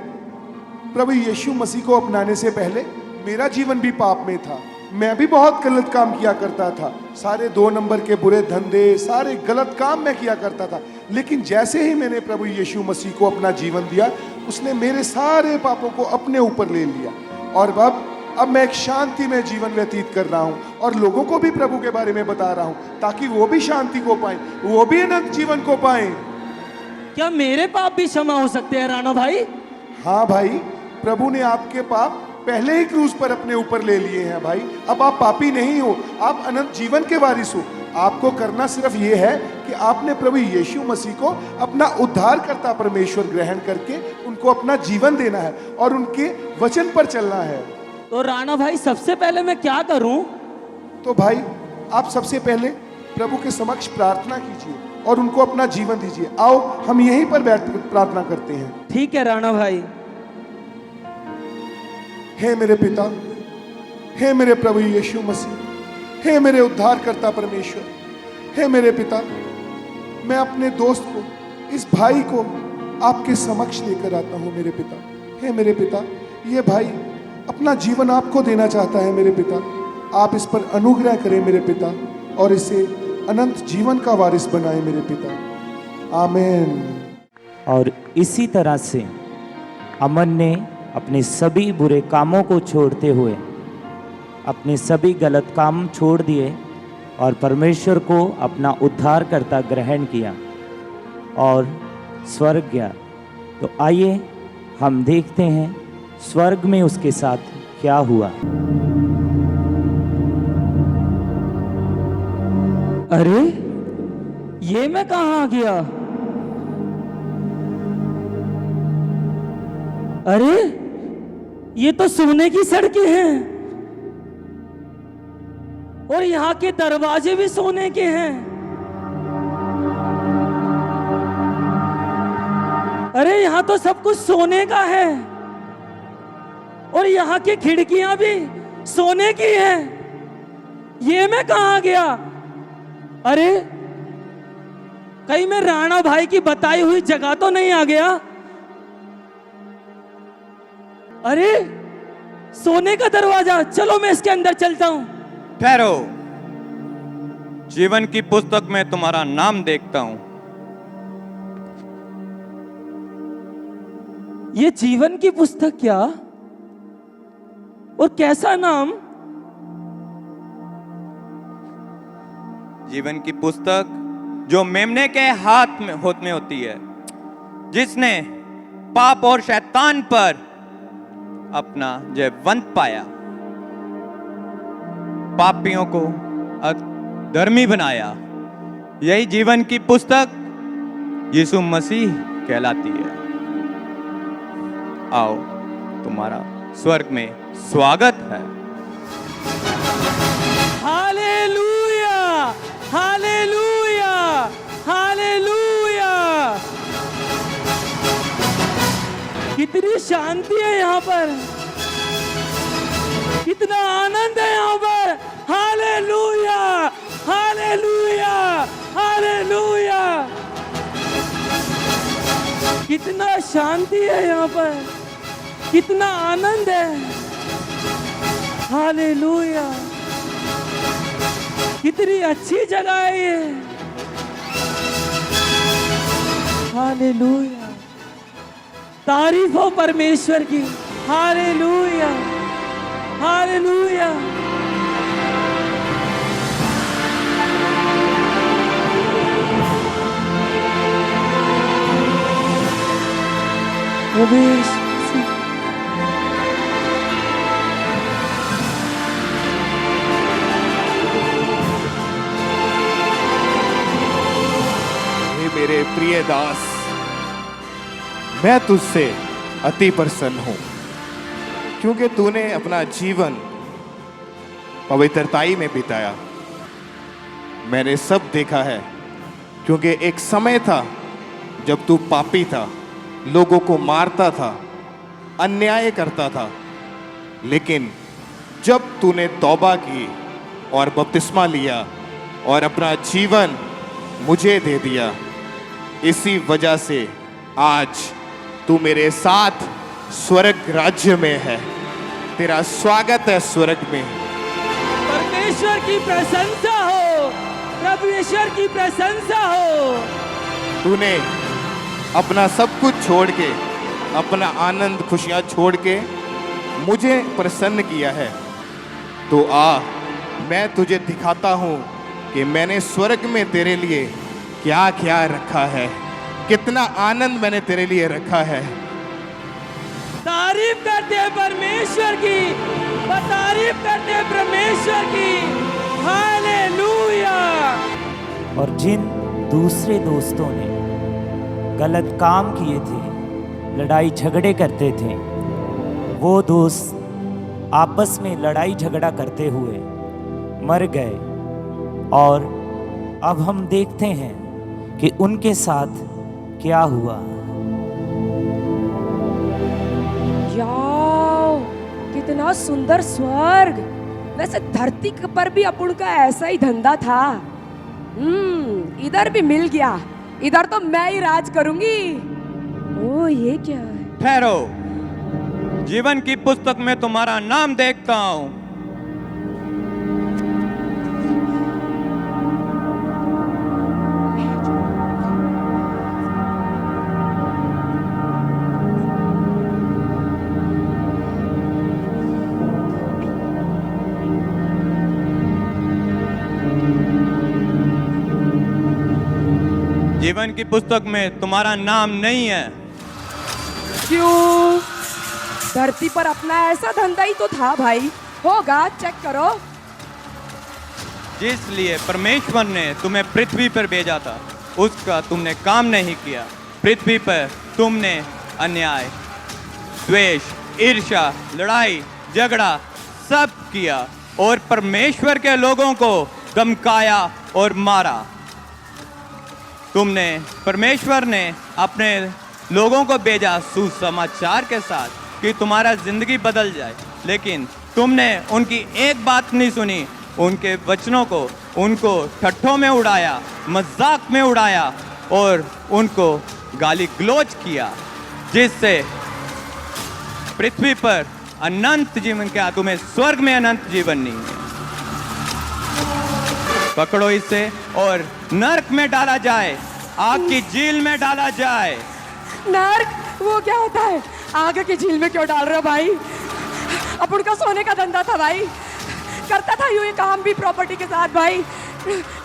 प्रभु यीशु मसीह को अपनाने से पहले मेरा जीवन भी पाप में था। मैं भी बहुत गलत काम किया करता था, सारे 2 नंबर के बुरे धंधे, सारे गलत काम मैं किया करता था। लेकिन जैसे ही मैंने प्रभु यीशु मसीह को अपना जीवन दिया, उसने मेरे सारे पापों को अपने ऊपर ले लिया, और अब मैं एक शांति में जीवन व्यतीत कर रहा हूँ, और लोगों को भी प्रभु के बारे में बता रहा हूँ, ताकि वो भी शांति को पाएं, वो भी अनंत जीवन को पाएं। क्या मेरे पाप भी क्षमा हो सकते हैं राणा भाई? हाँ भाई, प्रभु ने आपके पाप पहले ही क्रूज पर अपने ऊपर ले लिए हैं भाई। अब आप पापी नहीं हो, आप अनंत जीवन के वारिस हो। आपको करना सिर्फ ये है कि आपने प्रभु यीशु मसीह को अपना उद्धारकर्ता परमेश्वर ग्रहण करके उनको अपना जीवन देना है और उनके वचन पर चलना है। तो राणा भाई सबसे पहले मैं क्या करूं? तो भाई आप सबसे पहले प्रभु के समक्ष प्रार्थना कीजिए और उनको अपना जीवन दीजिए। आओ हम यहीं पर बैठ प्रार्थना करते हैं। ठीक है राणा भाई। हे मेरे पिता, हे मेरे प्रभु यीशु मसीह, हे मेरे उद्धारकर्ता परमेश्वर, हे मेरे पिता, मैं अपने दोस्त को, इस भाई को आपके समक्ष लेकर आता हूं मेरे पिता। हे मेरे पिता, ये भाई अपना जीवन आपको देना चाहता है मेरे पिता। आप इस पर अनुग्रह करें मेरे पिता और इसे अनंत जीवन का वारिस बनाए मेरे पिता। आमीन। और इसी तरह से अमन ने अपने सभी बुरे कामों को छोड़ते हुए अपने सभी गलत काम छोड़ दिए और परमेश्वर को अपना उद्धारकर्ता ग्रहण किया और स्वर्ग गया। तो आइए हम देखते हैं स्वर्ग में उसके साथ क्या हुआ। अरे ये मैं कहाँ आ गया? अरे ये तो सोने की सड़कें हैं और यहाँ के दरवाजे भी सोने के हैं। अरे यहाँ तो सब कुछ सोने का है और यहाँ की खिड़कियां भी सोने की हैं। ये मैं कहाँ गया? अरे कहीं मैं राणा भाई की बताई हुई जगह तो नहीं आ गया? अरे सोने का दरवाजा, चलो मैं इसके अंदर चलता हूं। ठहरो, जीवन की पुस्तक में तुम्हारा नाम देखता हूं। ये जीवन की पुस्तक क्या? और कैसा नाम? जीवन की पुस्तक जो मेमने के हाथ में होती है, जिसने पाप और शैतान पर अपना जयवंत पाया, पापियों को धर्मी बनाया। यही जीवन की पुस्तक यीशु मसीह कहलाती है। आओ, तुम्हारा स्वर्ग में स्वागत है। Hallelujah, hallelujah, hallelujah. कितनी शांति है यहाँ पर, कितना आनंद है यहाँ पर। Hallelujah, hallelujah, hallelujah. कितना शांति है यहाँ पर, कितना आनंद है। हालेलुया, कितनी अच्छी जगह है ये। हालेलुया, तारीफ हो परमेश्वर की। Hallelujah, hallelujah. प्रवेश मेरे प्रिय दास, मैं तुझसे अति प्रसन्न हूं क्योंकि तूने अपना जीवन पवित्रताई में बिताया। मैंने सब देखा है क्योंकि एक समय था जब तू पापी था, लोगों को मारता था, अन्याय करता था, लेकिन जब तूने तौबा की और बपतिस्मा लिया और अपना जीवन मुझे दे दिया, इसी वजह से आज तू मेरे साथ स्वर्ग राज्य में है। तेरा स्वागत है स्वर्ग में। परमेश्वर की प्रशंसा हो, परमेश्वर की प्रशंसा हो। तूने अपना सब कुछ छोड़ के, अपना आनंद खुशियां छोड़ के मुझे प्रसन्न किया है। तो आ, मैं तुझे दिखाता हूं कि मैंने स्वर्ग में तेरे लिए क्या क्या रखा है, कितना आनंद मैंने तेरे लिए रखा है। तारीफ करते हैं परमेश्वर की, तारीफ करते हैं परमेश्वर की। हालेलुया। और जिन दूसरे दोस्तों ने गलत काम किए थे, लड़ाई झगड़े करते थे, वो दोस्त आपस में लड़ाई झगड़ा करते हुए मर गए। और अब हम देखते हैं कि उनके साथ क्या हुआ। याओ, कितना सुंदर स्वर्ग। वैसे धरती पर भी अपुन का ऐसा ही धंधा था। इधर भी मिल गया। इधर तो मैं ही राज करूंगी। ओ, ये क्या है? ठहरो, जीवन की पुस्तक में तुम्हारा नाम देखता हूं। जीवन की पुस्तक में तुम्हारा नाम नहीं है। क्यों? धरती पर अपना ऐसा धंधा ही तो था भाई। होगा, चेक करो। जिसलिए परमेश्वर ने तुम्हें पृथ्वी पर भेजा था, उसका तुमने काम नहीं किया। पृथ्वी पर तुमने अन्याय, द्वेष, ईर्ष्या, लड़ाई, झगड़ा सब किया और परमेश्वर के लोगों को धमकाया और मारा। परमेश्वर ने अपने लोगों को भेजा सुसमाचार के साथ कि तुम्हारा जिंदगी बदल जाए, लेकिन तुमने उनकी एक बात नहीं सुनी। उनके वचनों को, उनको ठट्ठों में उड़ाया, मजाक में उड़ाया और उनको गाली गलौज किया, जिससे पृथ्वी पर अनंत जीवन, क्या तुम्हें स्वर्ग में अनंत जीवन नहीं है? पकड़ो इसे और नरक में डाला जाए, आग की झील में डाला जाए। नरक? वो क्या होता है? आग की झील में क्यों डाल रहे हो भाई? अपन का सोने का धंधा था भाई। करता था यूं ही काम भी प्रॉपर्टी के साथ भाई।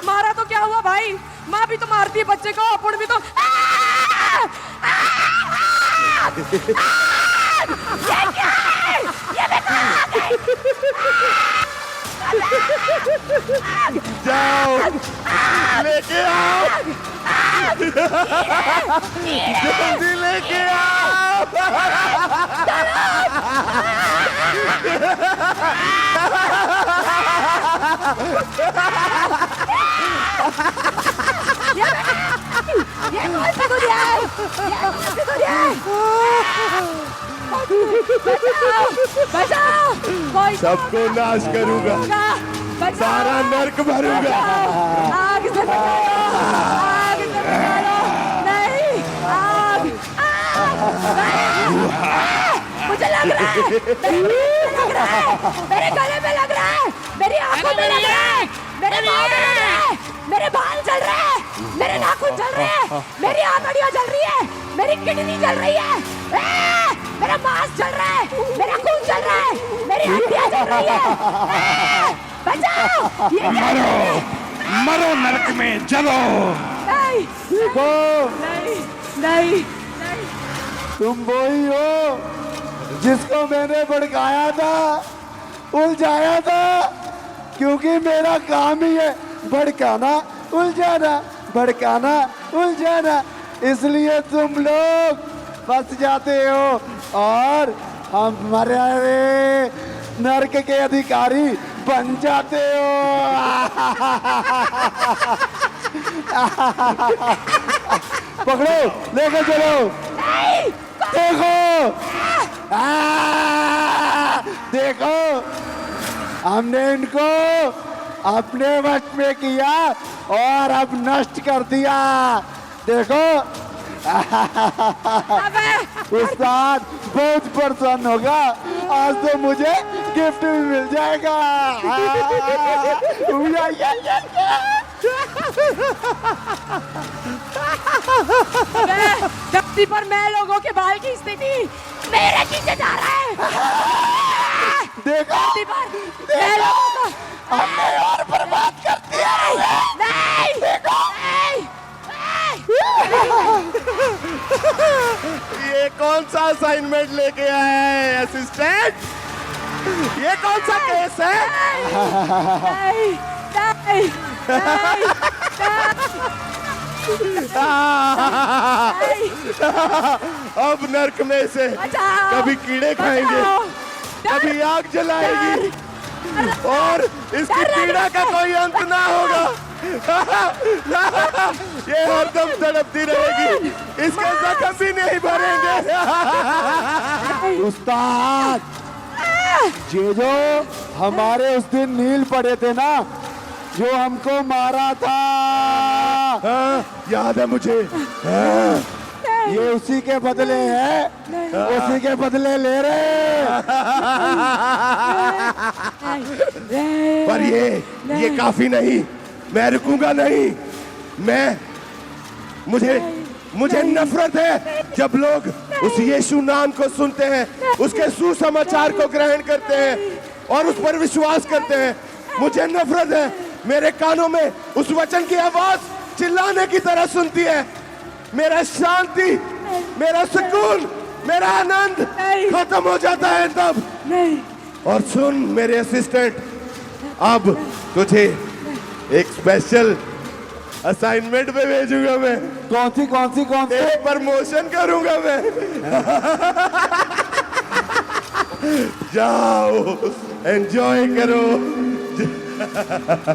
मारा तो क्या हुआ भाई? माँ भी तो मारती है बच्चे को, अपन भी तो। ये क्या है? ये जाओ, लेके आओ, जल्दी लेके आओ। ये कौन सा दुनिया है? ये कौन सी दुनिया है? बचाओ, बचाओ, कोई सबको नाश करूंगा, सारा नरक भरूंगा। आग से बचाओ, आग से बचाओ। नहीं, आग, मुझे लग रहा है, लग रहा है, मेरे गले में लग रहा है, मेरी आंखों में लग रहा है, मेरे पाँव में लग रहा है, मेरे बाल जल रहे हैं, मेरे नाखून जल रहे हैं, मेरी आंतड़ियां जल रही है, मेरी किडनी जल रही है, मेरा मांस जल रहा है, मेरा खून जल रहा है, मेरी हड्डियां जल रही है। बचाओ! ये मरो, मरो नरक में जलो। नहीं, देखो, नहीं, नहीं, तुम वही हो जिसको मैंने भड़काया था, उलझाया था, क्योंकि मेरा काम ही है भड़काना, उलझाना, भड़काना, उलझाना। इसलिए तुम लोग फंस जाते हो और हमारे नरक के अधिकारी बन जाते हो। पकड़ो, लेके चलो। देखो, देखो, हमने इनको अपने वश में किया और अब नष्ट कर दिया। देखो, उस्ताद बहुत प्रसन्न होगा, आज तो मुझे गिफ्ट भी मिल जाएगा। धरती पर मैं लोगों के बाल की स्थिति मेरे नीचे जा रहा है। देखो, धरती पर मैं लोगों को हमने और बर्बाद कर दिया। नहीं, देखो, नहीं, ये कौन सा असाइनमेंट लेके आया है असिस्टेंट? ये कौन सा केस है? नहीं, नहीं, नहीं, अब नर्क में से कभी कीड़े खाएंगे, कभी आग जलाएगी और इसकी पीड़ा का कोई अंत ना होगा। ये हरदम तड़पती रहेगी, इसके जख्म भी नहीं भरेंगे। उस्ताद, ये जो हमारे उस दिन नील पड़े थे ना, जो हमको मारा था, याद है मुझे। ये उसी के बदले है, उसी के बदले ले रहे। पर ये काफी नहीं, मैं रुकूंगा नहीं। मुझे नफरत है जब लोग उस यीशु नाम को सुनते हैं, उसके सुसमाचार को ग्रहण करते हैं और उस पर विश्वास करते हैं। मुझे नफरत है, मेरे कानों में उस वचन की आवाज चिल्लाने की तरह सुनती है। मेरा शांति, मेरा सुकून, मेरा आनंद खत्म हो जाता है तब। और सुन मेरे असिस्टेंट, अब तुझे एक स्पेशल असाइनमेंट पे भेजूंगा मैं। कौन सी? प्रमोशन करूंगा मैं। जाओ एंजॉय करो।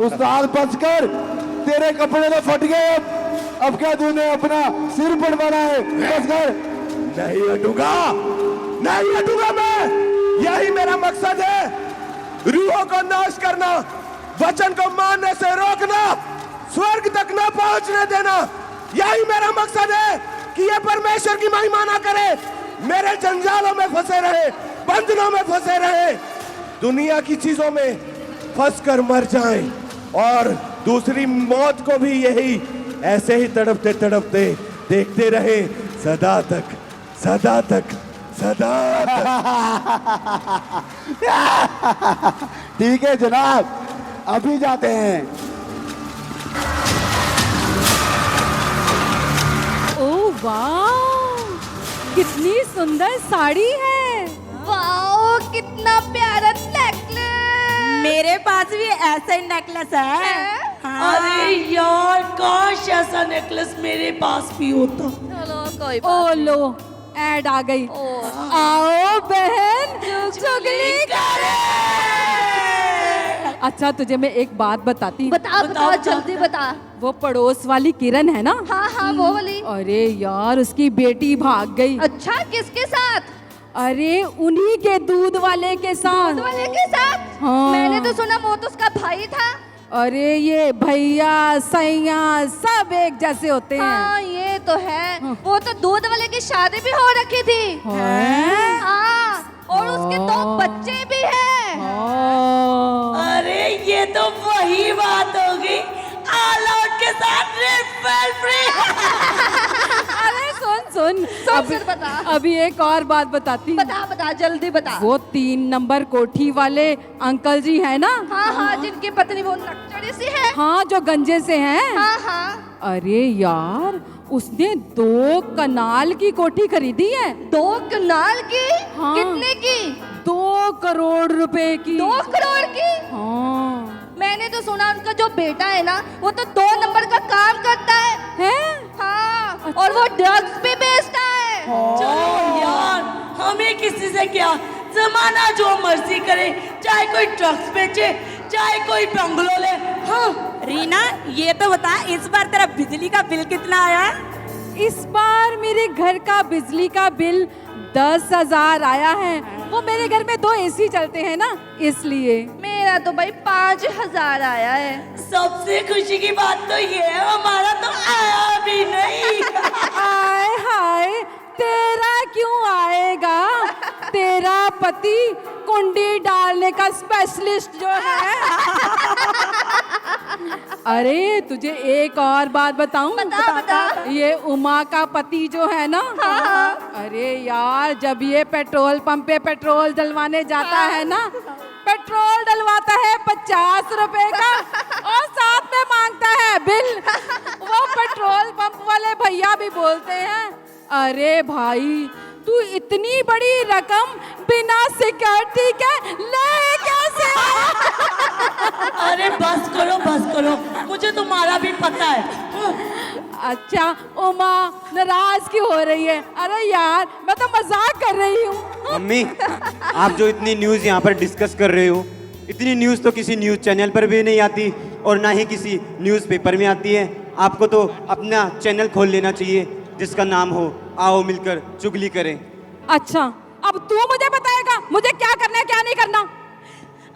उस्ताद बच कर, तेरे कपड़े तो फट गए। अब क्या तूने अपना सिर पड़वाना है? बच कर। नहीं हटूंगा, नहीं हटूंगा मैं। यही मेरा मकसद है, रूहों को नाश करना, वचन को मानने से रोकना, स्वर्ग तक न पहुंचने देना। यही मेरा मकसद है कि ये परमेश्वर की महिमा ना करे, मेरे जंजालों में फंसे रहे, बंधनों में फंसे रहे, दुनिया की चीजों में फंस कर मर जाएं और दूसरी मौत को भी यही ऐसे ही तड़पते तड़पते देखते रहे सदा तक, सदा तक, सदा तक। ठीक है जनाब, अभी जाते हैं। ओह वाह, कितनी सुंदर साड़ी है। वाओ, कितना प्यारा नेकलेस। मेरे पास भी ऐसा ही नेकलेस है। हाँ। अरे यार, काश ऐसा नेकलेस मेरे पास भी होता। चलो कोई बात। ओ लो, ऐड आ गई। आओ बहन, चुगली करे। अच्छा, तुझे मैं एक बात बताती। बता जल्दी बता। वो पड़ोस वाली किरण है ना? हाँ वो वाली। अरे यार, उसकी बेटी भाग गई। अच्छा, किसके साथ? अरे उन्हीं के दूध वाले के साथ। दूध वाले के साथ? हाँ। मैंने तो सुना वो तो उसका भाई था। अरे ये भैया सैया सब एक जैसे होते हैं। हाँ ये तो है। वो तो दूध वाले की शादी भी हो रखी थी। हाँ, और उसके 2 बच्चे भी हैं। अरे ये तो वही बात होगी, ऑल आउट के साथ रिफिल फ्री। अरे सुन बता। अभी एक और बात बताती। बता जल्दी बता। वो 3 नंबर कोठी वाले अंकल जी है ना? हाँ, जिनकी पत्नी वो नकचड़ी सी है। हाँ, जो गंजे से हैं। हाँ। अरे यार, उसने 2 कनाल की कोठी खरीदी है। 2 कनाल की? हाँ। कितने की? 2 करोड़ रुपए की। 2 करोड़ की? हाँ। मैंने तो सुना उनका जो बेटा है ना, वो तो 2 नंबर का काम करता है। हाँ। अच्छा। और वो ड्रग्स भी बेचता है। चलो यार, हमें किसी से क्या, जमाना जो मर्जी करे, चाहे कोई ड्रग्स बेचे, चाहे कोई बंगलो ले। हाँ रीना, ये तो बता, इस बार तेरा बिजली का बिल कितना आया? इस बार मेरे घर का बिजली का बिल 10,000 आया है। वो मेरे घर में 2 एसी चलते हैं ना, इसलिए। मेरा तो भाई 5,000 आया है। सबसे खुशी की बात तो ये है, हमारा तो आया भी नहीं। आय हाय, तेरा क्यों आएगा? तेरा पति कुंडी डालने का स्पेशलिस्ट जो है। अरे तुझे एक और बात बताऊं? बता। ये उमा का पति जो है ना? हाँ। अरे यार, जब ये पेट्रोल पंप पे पेट्रोल डलवाने जाता है ना, पेट्रोल डलवाता है 50 रुपए का और साथ में मांगता है बिल। वो पेट्रोल पंप वाले भैया भी बोलते हैं, अरे भाई तू इतनी बड़ी रकम बिना सिक्योरिटी के ले कैसे आया? अरे बस करो, मुझे तुम्हारा भी पता है। अच्छा उमा नाराज क्यों हो रही है? अरे यार मैं तो मजाक कर रही हूँ। मम्मी, आप जो इतनी न्यूज़ यहाँ पर डिस्कस कर रहे हो, इतनी न्यूज़ तो किसी न्यूज़ चैनल पर भी नहीं आती और ना ही किसी न्यूज़पेपर में आती है। आपको तो अपना चैनल खोल लेना चाहिए जिसका नाम हो आओ मिलकर चुगली करें। अच्छा अब तू मुझे बताएगा मुझे क्या करना है क्या नहीं करना?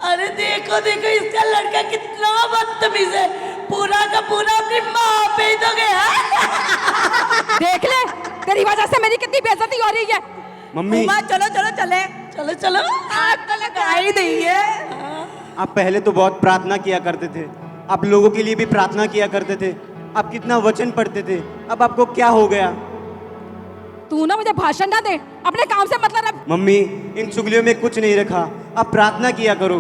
अरे देखो इसका लड़का कितना बदतमीज है, पूरा का पूरा अपनी माँ पे ही तो गया। देख ले तेरी वजह से मेरी कितनी बेइज्जती हो रही है। मम्मी, चलो आग तो लगा ही दी है। आप पहले तो बहुत प्रार्थना किया करते थे, आप लोगों के लिए भी प्रार्थना किया करते थे, आप कितना वचन पढ़ते थे, अब आपको क्या हो गया? तू ना मुझे भाषण ना दे, अपने काम से मतलब रख। मम्मी, इन चुगलियों में कुछ नहीं रखा, आप प्रार्थना किया करो।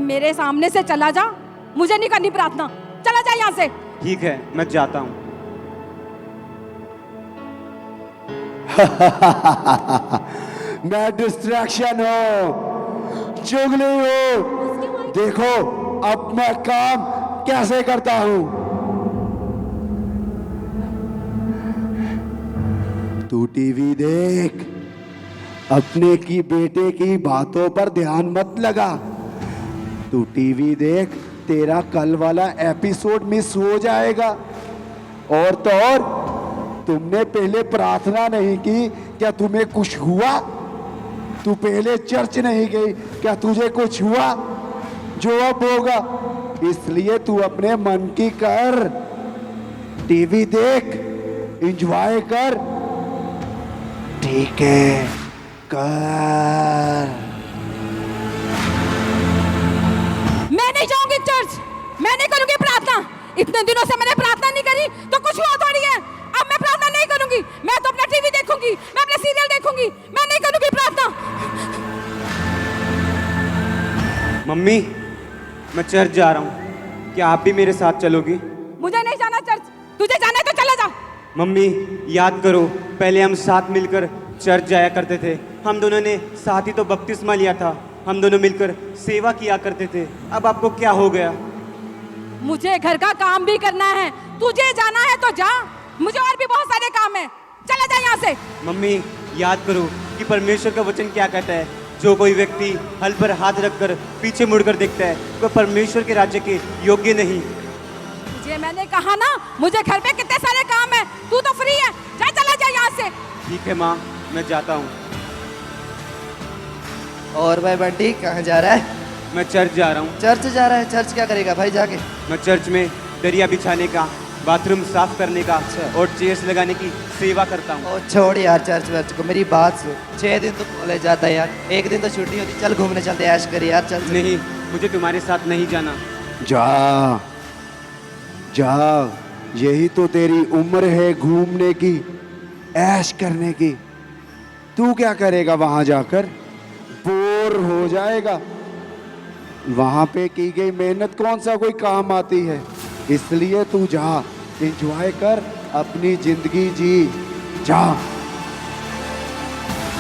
मेरे सामने से चला जा, मुझे नहीं करनी प्रार्थना, चला जा यहाँ से। ठीक है, मैं जाता हूँ। मैं डिस्ट्रैक्शन हूँ, चुगली हूँ। देखो अब मैं काम कैसे करता हूँ। तू टीवी देख, अपने की बेटे की बातों पर ध्यान मत लगा। तू टीवी देख, तेरा कल वाला एपिसोड मिस हो जाएगा। और तो और तुमने पहले प्रार्थना नहीं की, क्या तुम्हें कुछ हुआ? तू पहले चर्च नहीं गई, क्या तुझे कुछ हुआ? जो अब होगा, इसलिए तू अपने मन की कर, टीवी देख, एंजॉय कर। ठीक है, कर। मैं नहीं जाऊंगी चर्च, मैं नहीं करूंगी प्रार्थना। इतने दिनों से मैंने प्रार्थना नहीं करी तो कुछ हुआ थोड़ी है। अब मैं प्रार्थना नहीं करूंगी, मैं तो अपना टीवी देखूंगी, मैं अपने सीरियल देखूंगी, मैं नहीं करूंगी प्रार्थना। मम्मी, मैं चर्च जा रहा हूँ, क्या आप भी मेरे साथ चलोगी? मुझे नहीं जाना चर्च, तुझे जाना है तो चला जा। मम्मी, याद करो, पहले हम साथ मिलकर चर्च जाया करते थे, हम दोनों ने साथ ही तो बपतिस्मा लिया था, हम दोनों मिलकर सेवा किया करते थे, अब आपको क्या हो गया? मुझे घर का काम भी करना है, तुझे जाना है तो जा, मुझे और भी बहुत सारे काम है, चला जा यहाँ से। मम्मी, याद करो कि परमेश्वर का वचन क्या कहता है, जो कोई व्यक्ति हल पर हाथ रखकर पीछे मुड़कर देखता है वह परमेश्वर के राज्य के योग्य नहीं। तुझे मैंने कहा ना, मुझे घर पे कितने सारे काम है, तू तो फ्री है, जा चला जा यहाँ से। ठीक है माँ, मैं जाता हूँ। और भाई बंटी कहाँ जा रहा है? मैं चर्च जा रहा हूँ। चर्च जा रहा है? चर्च क्या करेगा भाई जाके? मैं चर्च में दरिया बिछाने का, बाथरूम साफ करने का और चेयर्स लगाने की सेवा करता हूँ। छोड़ यार चर्च वर्च को, मेरी बात सुन, 6 दिन तो कॉलेज जाता है यार, एक दिन तो छुट्टी होती, चल घूमने चलते, ऐश कर यार, चल। नहीं, मुझे तुम्हारे साथ नहीं जाना। जा जा, यही तो तेरी उम्र है घूमने की, ऐश करने की। तू क्या करेगा वहां जाकर? बोर हो जाएगा। वहां पे की गई मेहनत कौन सा कोई काम आती है, इसलिए तू जा, एंजॉय कर, अपनी जिंदगी जी, जा।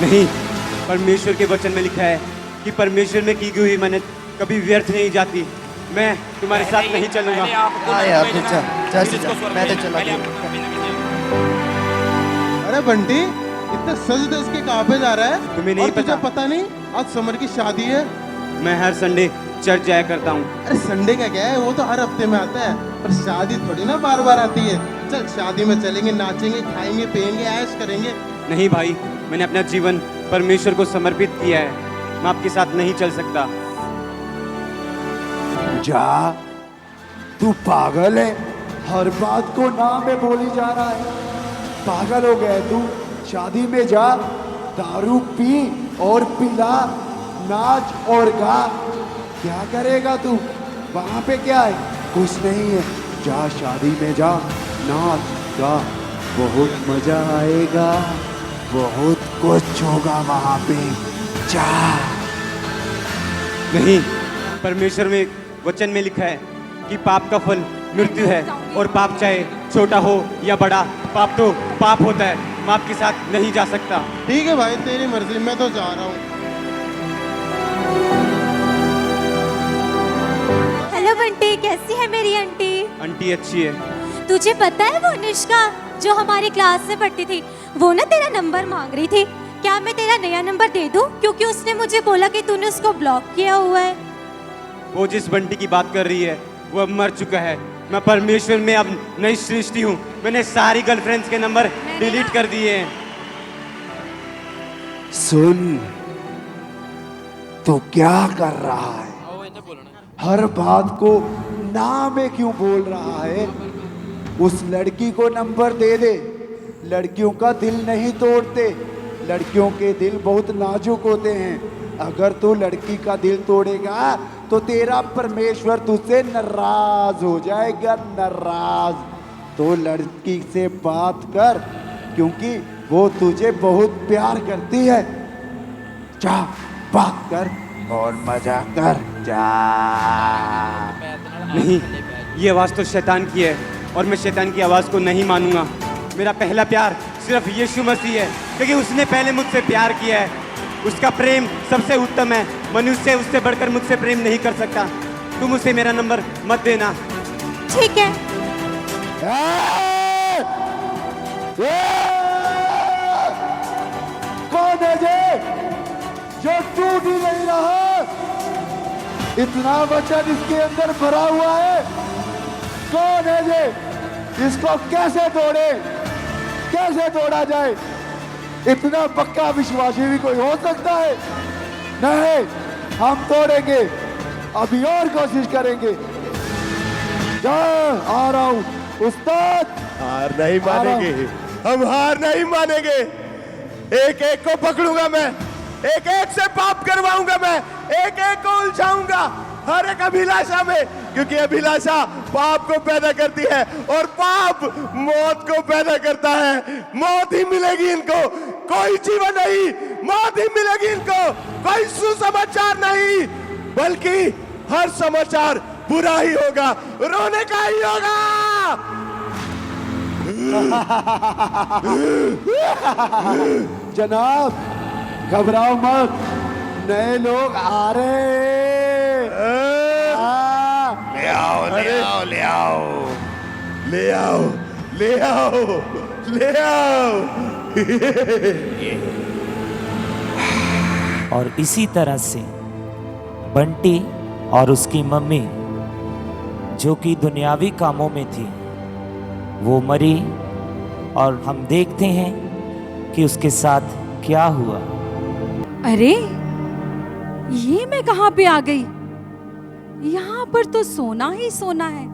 नहीं, परमेश्वर के वचन में लिखा है कि परमेश्वर में की गई हुई मेहनत कभी व्यर्थ नहीं जाती। मैं तुम्हारे साथ नहीं चलूंगा। यार तू चल, मैं तो चला। अरे बंटी, इतना सज धज के कहाँ पे जा रहा है? तुम्हें नहीं तुझे पता नहीं आज समर की शादी है? मैं हर संडे चर्च जाया करता हूँ। अरे संडे का क्या है, वो तो हर हफ्ते में आता है, पर शादी थोड़ी ना बार बार आती है। चल शादी में चलेंगे, नाचेंगे, खाएंगे, पिएंगे, ऐश करेंगे। नहीं भाई, मैंने अपना जीवन परमेश्वर को समर्पित किया है, मैं आपके साथ नहीं चल सकता। जा, तू पागल है, हर बात को ना में बोली जा रहा है। पागल हो गया तू। शादी में जा, दारू पी और पिला, नाच और गा। क्या करेगा तू वहां पे? क्या है? कुछ नहीं है। जा शादी में जा, नाच गा, बहुत मजा आएगा, बहुत कुछ होगा वहां पे। जा। नहीं, परमेश्वर में वचन में लिखा है कि पाप का फल मृत्यु है और पाप चाहे छोटा हो या बड़ा, पाप तो पाप होता है, पाप के साथ नहीं जा सकता। ठीक है भाई, तेरी मर्जी, मैं तो जा रहा हूँ। हेलो बंटी, कैसी है मेरी आंटी? आंटी अच्छी है। तुझे पता है वो निष्का जो हमारी क्लास से पढ़ती थी, वो ना तेरा नंबर मांग रही थी। क्या मैं तेरा नया नंबर दे दूं? क्योंकि उसने मुझे बोला कि तूने उसको ब्लॉक किया हुआ है। वो जिस बंटी की बात कर रही है वो अब मर चुका है। मैं परमेश्वर में अब नई सृष्टि हूँ। मैंने सारी गर्लफ्रेंड्स के नंबर डिलीट कर दिए हैं। सुन, तो क्या कर रहा है? हर बात को ना में क्यों बोल रहा है? उस लड़की को नंबर दे दे। लड़कियों का दिल नहीं तोड़ते, लड़कियों के दिल बहुत नाजुक होते हैं। अगर तू लड़की का दिल तोड़ेगा तो तेरा परमेश्वर तुझसे नाराज हो जाएगा, नाराज। तो लड़की से बात कर, क्योंकि वो तुझे बहुत प्यार करती है। जा बात कर और मजा कर, जा। नहीं, ये आवाज़ तो शैतान की है और मैं शैतान की आवाज़ को नहीं मानूंगा। मेरा पहला प्यार सिर्फ यीशु मसीह है, क्योंकि उसने पहले मुझसे प्यार किया है। उसका प्रेम सबसे उत्तम है। मनुष्य उससे बढ़कर मुझसे प्रेम नहीं कर सकता। तुम उसे मेरा नंबर मत देना। ठीक है। कौन है ये जो टूट ही नहीं रहा? इतना वचन इसके अंदर भरा हुआ है। कौन है ये? इसको कैसे तोड़े? कैसे तोड़ा जाए? इतना पक्का विश्वासी भी कोई हो सकता है? नहीं, हम तोड़ेंगे, अभी और कोशिश करेंगे। जा, आ रहा हूं उस्ताद। हार नहीं मानेंगे, हम हार नहीं मानेंगे। एक एक को पकड़ूंगा मैं, एक एक से पाप करवाऊंगा मैं, एक एक को उलझाऊंगा हर एक अभिलाषा में, क्योंकि अभिलाषा पाप को पैदा करती है और पाप मौत को पैदा करता है। मौत ही मिलेगी इनको, कोई जीवन नहीं। मौत ही मिलेगी इनको, कोई सुसमाचार नहीं, बल्कि हर समाचार बुरा ही होगा, रोने का ही होगा। जनाब, घबराओ मत, नए लोग आ रहे हैं। ले आओ, ले आओ, ले आओ, ले आओ, ले आओ, ले आओ। और इसी तरह से बंटी और उसकी मम्मी, जो कि दुनियावी कामों में थी, वो मरी। और हम देखते हैं कि उसके साथ क्या हुआ। अरे, ये मैं कहाँ पे आ गई? यहाँ पर तो सोना ही सोना है।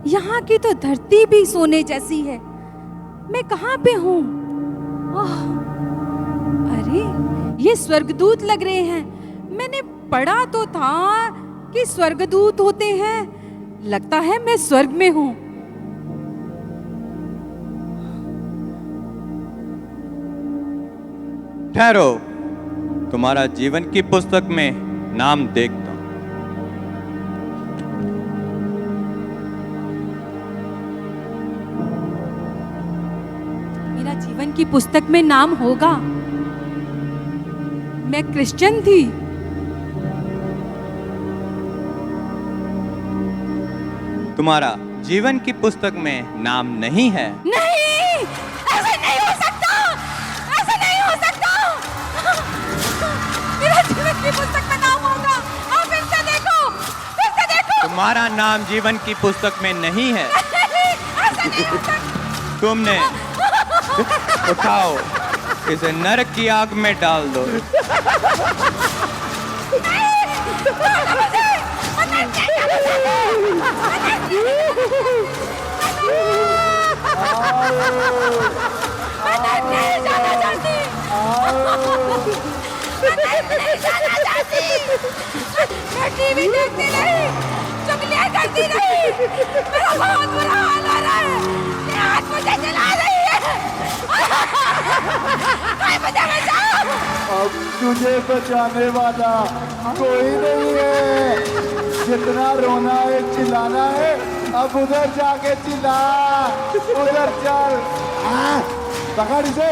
यहाँ की तो धरती भी सोने जैसी है। मैं कहाँ पे हूँ? अरे, ये स्वर्गदूत लग रहे हैं। मैंने पढ़ा तो था कि स्वर्गदूत होते हैं। लगता है मैं स्वर्ग में हूँ। ठहरो, तुम्हारा जीवन की पुस्तक में नाम देखता हूं। मेरा जीवन की पुस्तक में नाम होगा। मैं क्रिश्चियन थी। तुम्हारा जीवन की पुस्तक में नाम नहीं है। नहीं, ऐसा नहीं हो सकता, ऐसा नहीं हो सकता। मेरा जीवन की पुस्तक में नाम होगा। आप इनसे देखो, इनसे देखो। तुम्हारा नाम जीवन की पुस्तक में नहीं है। ऐसा नहीं हो सकता। तुमने उठाओ, इसे नरक की आग में डाल दो। नहीं जाना चाहती, नहीं जाना चाहती। मैं टीवी देखती नहीं, चुगलियां करती नहीं। मेरा बहुत बुरा हाल हो रहा है। ये आज मुझे जला रही है। कोई मुझे बचाओ। अब तुझे बचाने वाला कोई नहीं है। जितना रोना है, चिल्लाना है, अब उधर जाके चिल्ला, उधर चल। हाँ, पकड़ इसे।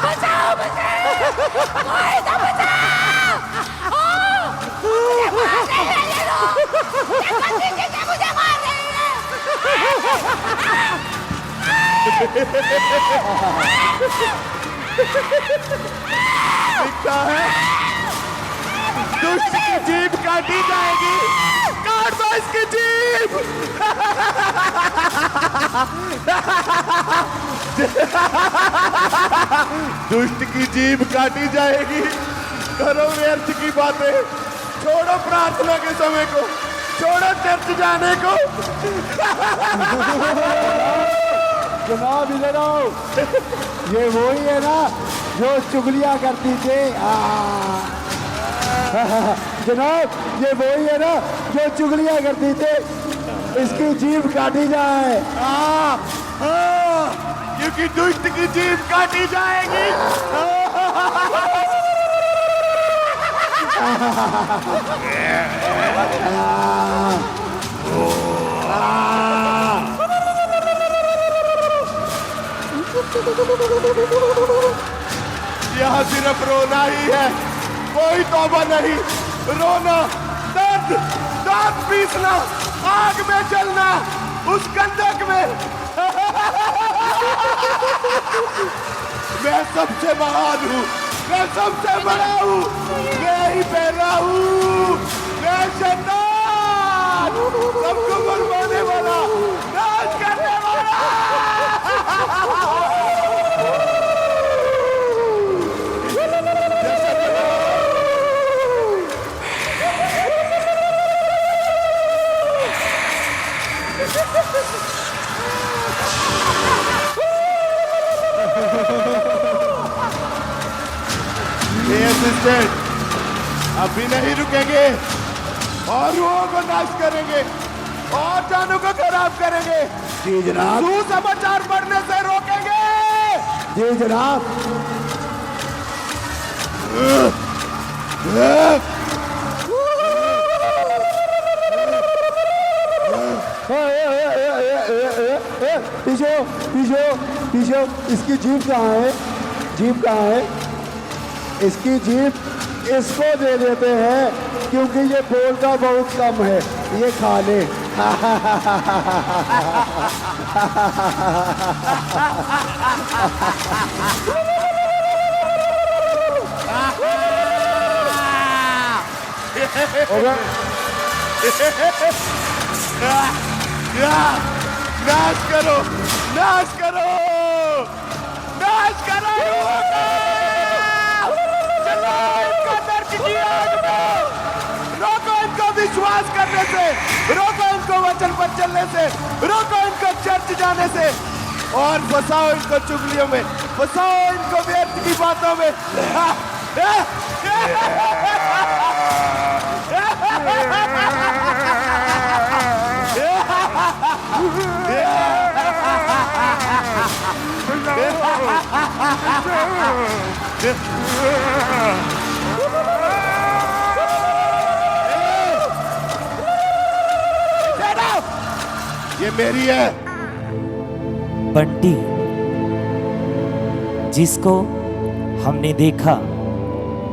बचाओ, कोई तो बचाओ! मुझे मार रहे हैं ये लोग! ये बंदी से मुझे मार रहे हैं! दिखता है दुष्ट की जीभ काटी जाएगी। काट दो इसकी जीभ। दुष्ट की जीभ काटी जाएगी। करो व्यर्थ की बातें, छोड़ो प्रार्थना के समय को, छोड़ो चर्च जाने को। जनाब इधर आओ। ये वही है ना जो चुगलियां करती थी। जनाब ये वही है ना जो चुगलियां करती थी। इसकी जीभ काटी जाए। क्योंकि दुष्ट की जीभ काटी जाएगी। यहाँ सिर्फ रोना ही है, कोई तौबा नहीं। रोना, दर्द, दांत पीसना, आग में जलना, उस गंधक में। मैं सबसे महान हूँ, मैं सबसे बड़ा हूँ, मैं ही पहला हूँ। मैं शैतान, सबको मरवाने वाला, नाश करने वाला। असिस्टेंट अभी नहीं रुकेंगे और रुओं को नाश करेंगे और जानों को खराब करेंगे। जी जनाब। सुसमाचार बढ़ने से रोकेंगे। जी जनाब। पीछे पीछे पीछे। इसकी जीभ कहाँ है? जीभ कहाँ है? इसकी जीभ इसको दे देते हैं क्योंकि ये बोलता बहुत कम है। ये खा ले। नाश करो, नाश करो, नाश करो। चलो इनको दर्द की आग में, रोको इनको विश्वास करने से, रोको इनको वचन पर चलने से, रोको इनको चर्च जाने से और फंसाओ इनको चुगलियों में, फंसाओ इनको व्यर्थ की बातों में। ये मेरी है। बंटी, जिसको हमने देखा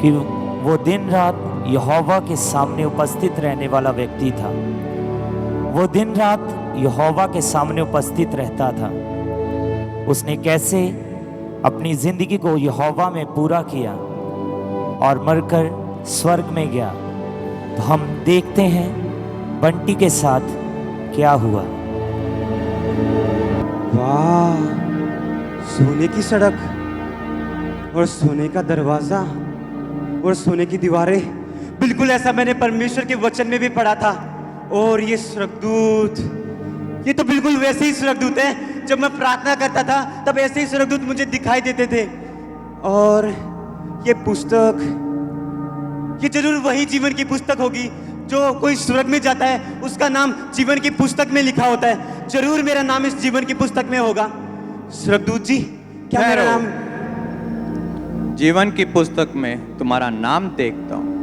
कि वो दिन रात यहोवा के सामने उपस्थित रहने वाला व्यक्ति था, वो दिन रात यहोवा के सामने उपस्थित रहता था। उसने कैसे अपनी जिंदगी को यहोवा में पूरा किया और मरकर स्वर्ग में गया। तो हम देखते हैं बंटी के साथ क्या हुआ। वाह, सोने की सड़क और सोने का दरवाजा और सोने की दीवारें, बिल्कुल ऐसा मैंने परमेश्वर के वचन में भी पढ़ा था। और ये स्वर्गदूत, ये तो बिल्कुल वैसे ही स्वर्गदूत हैं जब मैं प्रार्थना करता था तब ऐसे ही स्वर्गदूत मुझे दिखाई देते थे। और ये पुस्तक, ये जरूर वही जीवन की पुस्तक होगी जो कोई स्वर्ग में जाता है उसका नाम जीवन की पुस्तक में लिखा होता है। जरूर मेरा नाम इस जीवन की पुस्तक में होगा। स्वर्गदूत जी, क्या मेरा नाम? जीवन की पुस्तक में तुम्हारा नाम देखता हूं।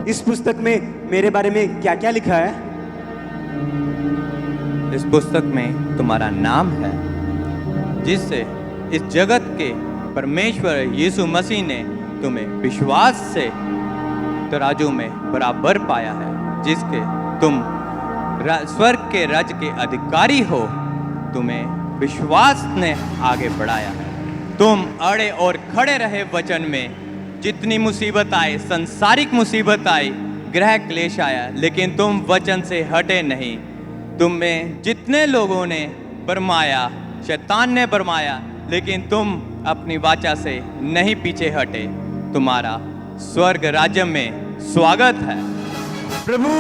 इस पुस्तक में मेरे बारे में क्या क्या लिखा है? इस पुस्तक में तुम्हारा नाम है, जिससे इस जगत के परमेश्वर यीशु मसीह ने तुम्हें विश्वास से तराजू में बराबर पाया है, जिसके तुम स्वर्ग के राज्य के अधिकारी हो। तुम्हें विश्वास ने आगे बढ़ाया है। तुम अड़े और खड़े रहे वचन में। जितनी मुसीबत आए, संसारिक मुसीबत आई, ग्रह क्लेश आया, लेकिन तुम वचन से हटे नहीं। तुम में जितने लोगों ने बरमाया, शैतान ने बरमाया, लेकिन तुम अपनी वाचा से नहीं पीछे हटे। तुम्हारा स्वर्ग राज्य में स्वागत है। प्रभु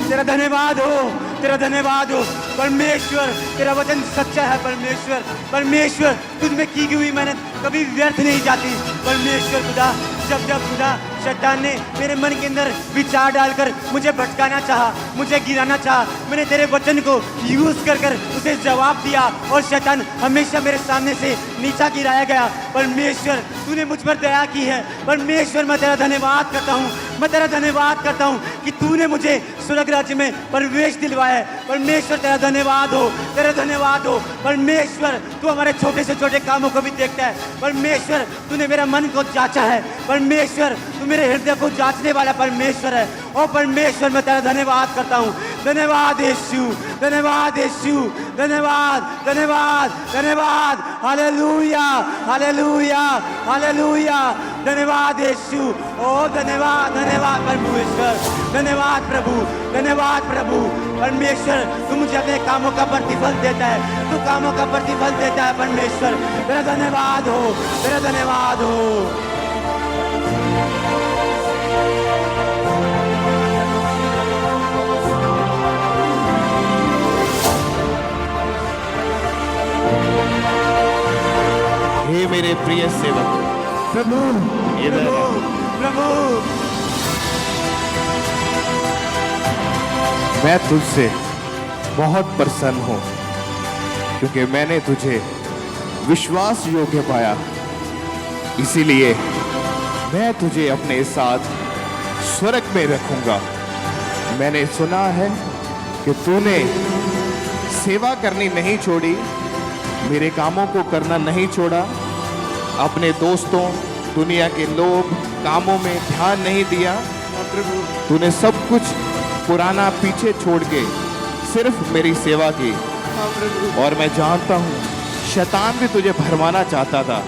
तेरा धन्यवाद हो, तेरा धन्यवाद हो। परमेश्वर तेरा वचन सच्चा है। परमेश्वर, परमेश्वर तुझ में की हुई मेहनत कभी व्यर्थ नहीं जाती। परमेश्वर खुदा, जब जब खुदा शैतान ने मेरे मन के अंदर विचार डालकर मुझे भटकाना चाहा, मुझे गिराना चाहा, मैंने तेरे वचन को यूज कर कर उसे जवाब दिया और शैतान हमेशा मेरे सामने से नीचा गिराया गया। परमेश्वर तूने मुझ पर दया की है। परमेश्वर मैं तेरा धन्यवाद करता हूँ, मैं तेरा धन्यवाद करता हूँ कि तूने मुझे स्वर्ग राज्य में प्रवेश दिलवाया है। परमेश्वर तेरा धन्यवाद हो, तेरा धन्यवाद हो। परमेश्वर तू हमारे छोटे से छोटे कामों को भी देखता है। परमेश्वर तूने मेरा मन को जांचा है। परमेश्वर तू मेरे हृदय को जांचने वाला परमेश्वर है। और परमेश्वर मैं तेरा धन्यवाद करता हूँ। धन्यवाद यीशु, धन्यवाद यीशु, धन्यवाद, धन्यवाद, धन्यवाद। Hallelujah, hallelujah, hallelujah. धन्यवाद यीशु। ओ धन्यवाद, धन्यवाद परमेश्वर, धन्यवाद प्रभु, धन्यवाद प्रभु। परमेश्वर तू मुझे अपने कामों का प्रतिफल देता है, तू कामों का प्रतिफल देता है। परमेश्वर तेरा धन्यवाद हो, तेरा धन्यवाद हो। हे मेरे प्रिय सेवक प्रभु, प्रभु, प्रभु। मैं तुझसे बहुत प्रसन्न हूँ, क्योंकि मैंने तुझे विश्वास योग्य पाया। इसीलिए मैं तुझे अपने साथ स्वर्ग में रखूंगा। मैंने सुना है कि तूने सेवा करनी नहीं छोड़ी, मेरे कामों को करना नहीं छोड़ा, अपने दोस्तों, दुनिया के लोग, कामों में ध्यान नहीं दिया। तूने सब कुछ पुराना पीछे छोड़ के सिर्फ मेरी सेवा की। और मैं जानता हूँ शैतान भी तुझे भरमाना चाहता था,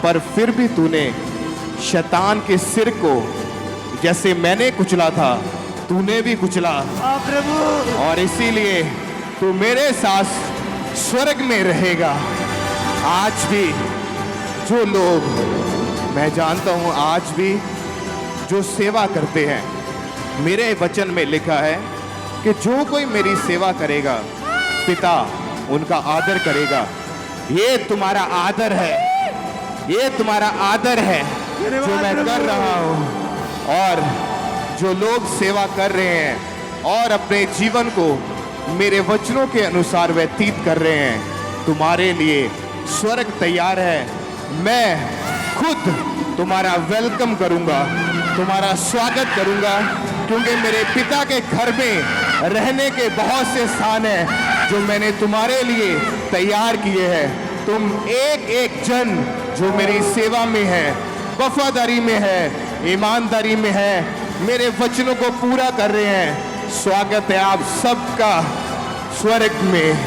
पर फिर भी तूने शैतान के सिर को जैसे मैंने कुचला था, तूने भी कुचला। और इसीलिए तू मेरे साथ स्वर्ग में रहेगा। आज भी जो लोग, मैं जानता हूँ आज भी जो सेवा करते हैं, मेरे वचन में लिखा है कि जो कोई मेरी सेवा करेगा, पिता उनका आदर करेगा। ये तुम्हारा आदर है, ये तुम्हारा आदर है जो मैं कर रहा हूँ। और जो लोग सेवा कर रहे हैं और अपने जीवन को मेरे वचनों के अनुसार व्यतीत कर रहे हैं, तुम्हारे लिए स्वर्ग तैयार है। मैं खुद तुम्हारा वेलकम करूंगा, तुम्हारा स्वागत करूंगा, क्योंकि मेरे पिता के घर में रहने के बहुत से स्थान हैं जो मैंने तुम्हारे लिए तैयार किए हैं। तुम एक एक जन जो मेरी सेवा में है, वफादारी में है, ईमानदारी में है, मेरे वचनों को पूरा कर रहे हैं। स्वागत है आप सबका स्वर्ग में,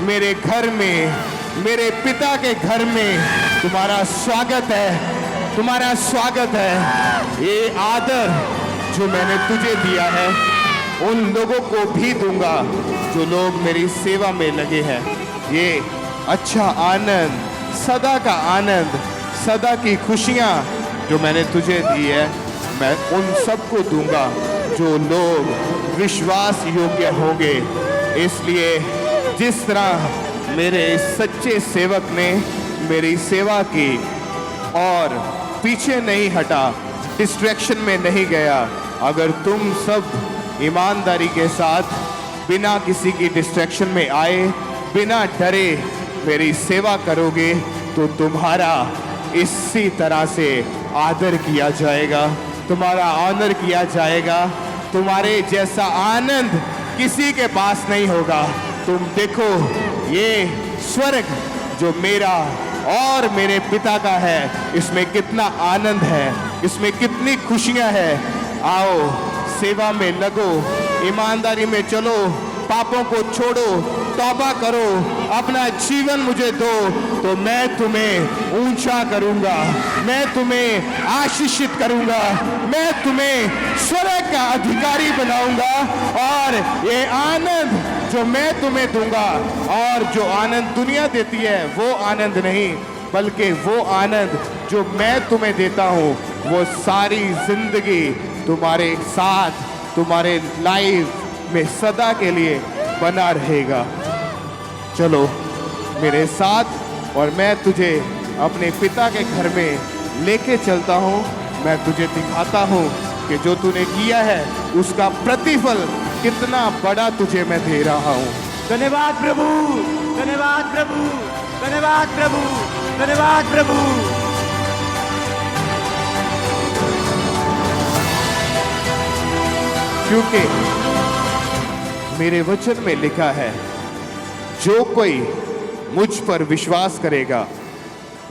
मेरे घर में, मेरे पिता के घर में। तुम्हारा स्वागत है, तुम्हारा स्वागत है। ये आदर जो मैंने तुझे दिया है, उन लोगों को भी दूंगा जो लोग मेरी सेवा में लगे हैं। ये अच्छा आनंद, सदा का आनंद, सदा की खुशियाँ जो मैंने तुझे दी है, मैं उन सबको दूंगा जो लोग विश्वास योग्य होंगे। इसलिए जिस तरह मेरे सच्चे सेवक ने मेरी सेवा की और पीछे नहीं हटा, डिस्ट्रैक्शन में नहीं गया, अगर तुम सब ईमानदारी के साथ बिना किसी की डिस्ट्रैक्शन में आए, बिना डरे मेरी सेवा करोगे तो तुम्हारा इसी तरह से आदर किया जाएगा, तुम्हारा ऑनर किया जाएगा। तुम्हारे जैसा आनंद किसी के पास नहीं होगा। तुम देखो ये स्वर्ग जो मेरा और मेरे पिता का है, इसमें कितना आनंद है, इसमें कितनी खुशियां हैं। आओ सेवा में लगो, ईमानदारी में चलो, पापों को छोड़ो, तौबा करो, अपना जीवन मुझे दो तो मैं तुम्हें ऊंचा करूंगा, मैं तुम्हें आशीषित करूंगा, मैं तुम्हें स्वर्ग का अधिकारी बनाऊंगा। और ये आनंद जो मैं तुम्हें दूंगा, और जो आनंद दुनिया देती है वो आनंद नहीं, बल्कि वो आनंद जो मैं तुम्हें देता हूँ, वो सारी जिंदगी तुम्हारे साथ, तुम्हारे लाइफ में सदा के लिए बना रहेगा। चलो मेरे साथ और मैं तुझे अपने पिता के घर में लेके चलता हूँ। मैं तुझे दिखाता हूँ कि जो तूने किया है उसका प्रतिफल कितना बड़ा तुझे मैं दे रहा हूँ। धन्यवाद प्रभु, धन्यवाद प्रभु, धन्यवाद प्रभु, धन्यवाद प्रभु। क्योंकि मेरे वचन में लिखा है, जो कोई मुझ पर विश्वास करेगा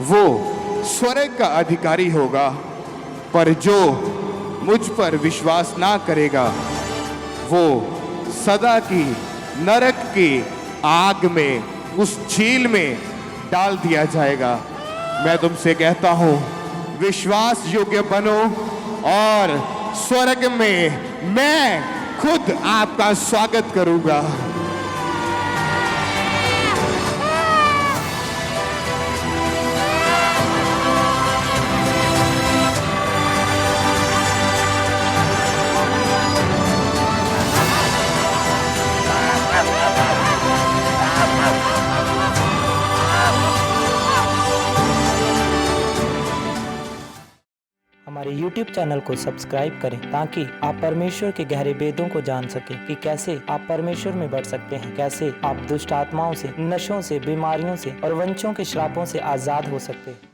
वो स्वर्ग का अधिकारी होगा, पर जो मुझ पर विश्वास ना करेगा वो सदा की नरक की आग में, उस झील में डाल दिया जाएगा। मैं तुमसे कहता हूं, विश्वास योग्य बनो और स्वर्ग में मैं खुद आपका स्वागत करूंगा। हमारे YouTube चैनल को सब्सक्राइब करें ताकि आप परमेश्वर के गहरे वेदों को जान सकें कि कैसे आप परमेश्वर में बढ़ सकते हैं, कैसे आप दुष्ट आत्माओं से, नशों से, बीमारियों से और वंशों के श्रापों से आजाद हो सकते हैं।